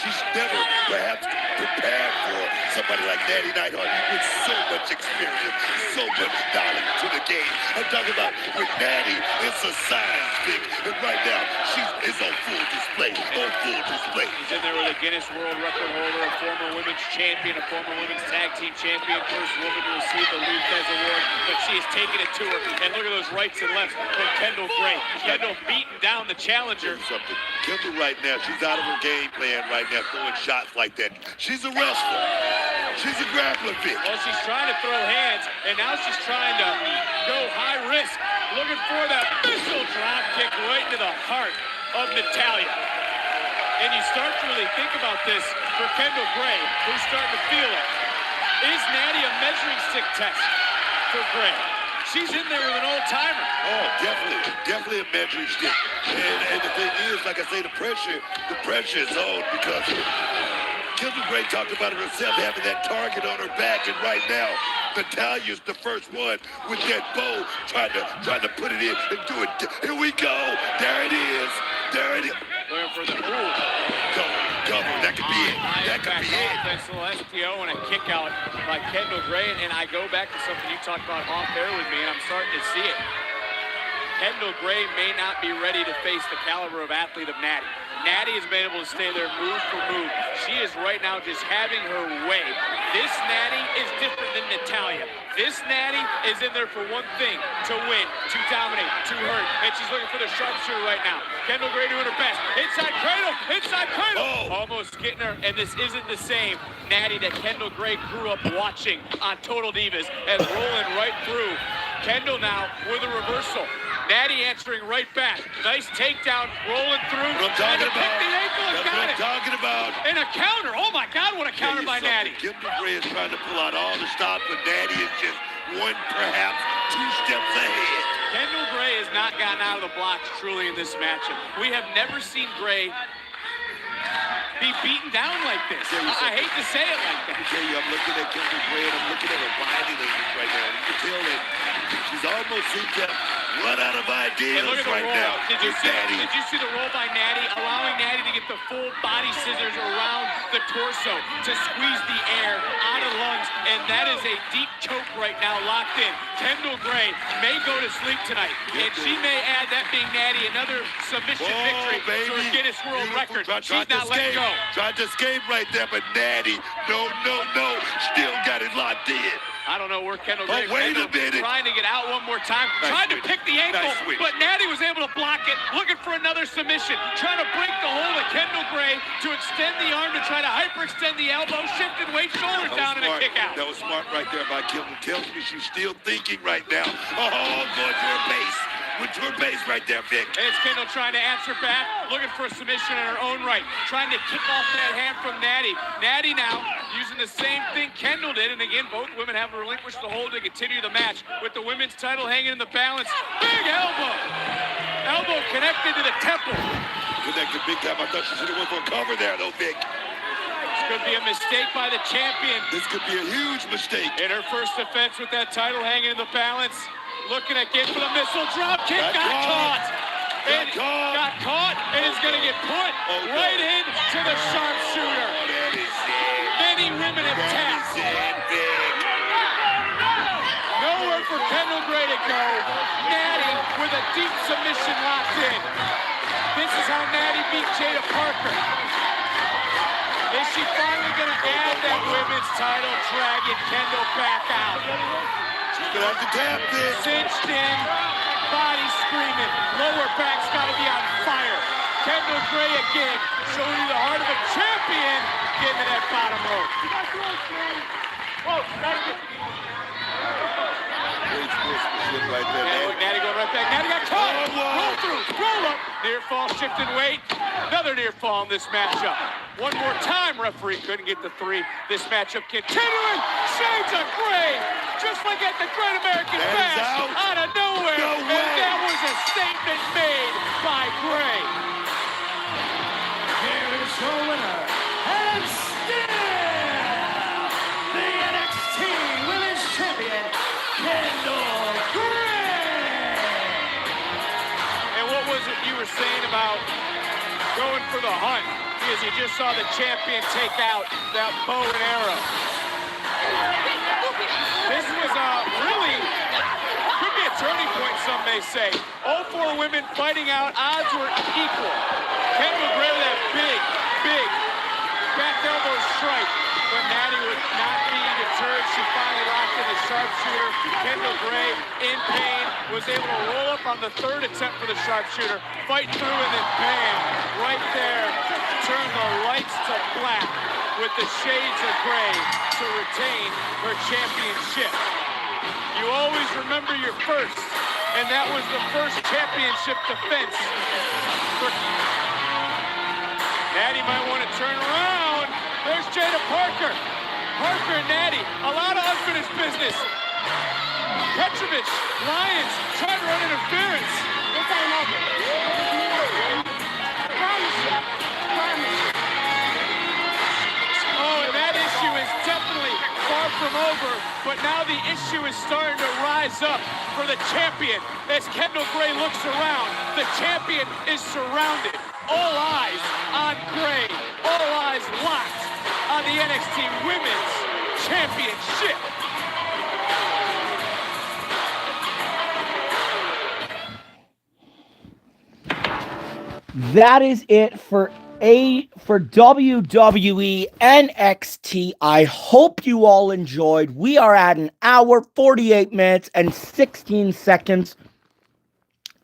S6: she's never perhaps prepared for. Somebody like Natty Neidhart with so much experience, so much knowledge to the game. I'm talking about with Natty, it's a science thing, and right now she is on full display,
S2: She's in there with a Guinness World Record holder, a former women's champion, a former women's tag team champion, first woman to receive the Luthez Award, but she has taken it to her, and look at those rights and lefts from Kendall Gray. Kendall beating down the challenger.
S6: Kendall right now, she's out of her game plan right now, throwing shots like that. She's a wrestler. She's a grappler, Vic.
S2: Well, she's trying to throw hands, and now she's trying to go high risk, looking for that missile drop kick right into the heart of Natalya. And you start to really think about this for Kendall Gray, who's starting to feel it. Is Natty a measuring stick test for Gray? She's in there with an old-timer.
S6: Oh, definitely a measuring stick. And the thing is, like I say, the pressure is on because Kendall Gray talked about it herself, having that target on her back, and right now, Natalya's the first one with that bow, trying to put it in and do it. Here we go. There it is. There it is.
S2: Looking for the
S6: Cover. That could be it. That could be it.
S2: Celestio and a kick out by Kendall Gray. And I go back to something you talked about off air with me, and I'm starting to see it. Kendall Gray may not be ready to face the caliber of athlete of Natty. Natty has been able to stay there move for move. She is right now just having her way. This Natty is different than Natalya. This Natty is in there for one thing, to win, to dominate, to hurt. And she's looking for the sharpshooter right now. Kendall Gray doing her best. Inside cradle. Almost getting her, and this isn't the same Natty that Kendall Gray grew up watching on Total Divas, and rolling right through. Kendall now with a reversal. Natty answering right back. Nice takedown, rolling through.
S6: What I'm talking about.
S2: The ankle and
S6: That's
S2: got
S6: what
S2: it.
S6: I'm talking about.
S2: And a counter. Oh my God, what a counter by Natty.
S6: Kendall Gray is trying to pull out all the stops, but Natty is just one, perhaps two steps ahead.
S2: Kendall Gray has not gotten out of the blocks truly in this matchup. We have never seen Gray be beaten down like this. I hate to say it like that.
S6: I tell you, I'm looking at Kendall Gray and I'm looking at her body language right now. You can tell that she's almost seemed to run out of ideas right now.
S2: Did you see the roll by Natty, allowing Natty to get the full body scissors around the torso to squeeze the air out of lungs, and that is a deep choke right now locked in. Kendall Gray may go to sleep tonight, and she may add, that being Natty, another submission victory to her Guinness World Record. She's not letting go.
S6: Tried to escape right there, but Natty, no, still got it locked in.
S2: I don't know where Kendall Gray
S6: wait a minute.
S2: Trying to get out one more time. Trying to pick the ankle, but Natty was able to block it. Looking for another submission. Trying to break the hold of Kendall Gray to extend the arm, to try to hyperextend the elbow. Shifted weight, shoulders down, and a kick out.
S6: That was smart right there by Kendall. Tells me she's still thinking right now. Oh, going to her base. Went to her base right there, Vic.
S2: It's Kendall trying to answer back, looking for a submission in her own right, trying to kick off that hand from Natty. Natty now using the same thing Kendall did, and again, both women have relinquished the hold to continue the match with the women's title hanging in the balance. Big elbow! Elbow connected to the temple.
S6: Connected big time. I thought she should have went for a cover there, though, Vic.
S2: This could be a mistake by the champion.
S6: This could be a huge mistake.
S2: In her first defense with that title hanging in the balance. Looking again for the missile drop kick, got caught. Got caught and is going to get put right into the sharpshooter. Many women have tapped. Nowhere for Kendall Gray to go. Natty with a deep submission locked in. This is how Natty beat Jada Parker. Is she finally going to add that women's title, dragging Kendall back out?
S6: She's gonna have to tap this.
S2: Cinched in, body screaming, lower back's gotta be on fire. Kendall Gray again, showing you the heart of a champion, getting to that bottom rope.
S6: Right there,
S2: Natty going right back. Natty got caught. Roll through, roll up. Near fall, shifting weight. Another near fall in this matchup. One more time, referee couldn't get the three. This matchup continuing. Shades of Gray, just like at the Great American Bash, out of nowhere. And that was a statement made by Gray.
S7: Here's your winner, and still the NXT Women's Champion, Kendall Gray.
S2: And what was it you were saying about going for the hunt? Because you just saw the champion take out that bow and arrow. This was really, could be a turning point, some may say. All four women fighting out, odds were equal. Kendall Gray with that big back elbow strike. But Natty was not being deterred. She finally locked in the sharpshooter. Kendall Gray, in pain, was able to roll up on the third attempt for the sharpshooter, fight through, and then bam, right there, turn the lights to black with the shades of Gray to retain her championship. You always remember your first, and that was the first championship defense. Natty might want to turn around. There's Jada Parker. Parker and Natty, a lot of unfinished business. Petrovich, Lyons, trying to run interference.
S5: This ain't over. Promise you. Promise.
S2: the issue is starting to rise up for the champion. As Kendall Gray looks around, the champion is surrounded. All eyes on Gray. All eyes locked on the NXT Women's Championship.
S1: That is it for WWE NXT. I hope you all enjoyed. We are at an hour, 48 minutes, and 16 seconds.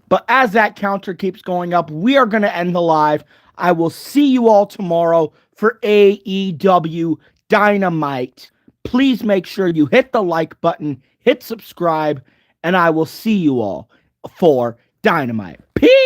S1: But as that counter keeps going up, we are going to end the live. I will see you all tomorrow for AEW Dynamite. Please make sure you hit the like button, hit subscribe, and I will see you all for Dynamite. Peace!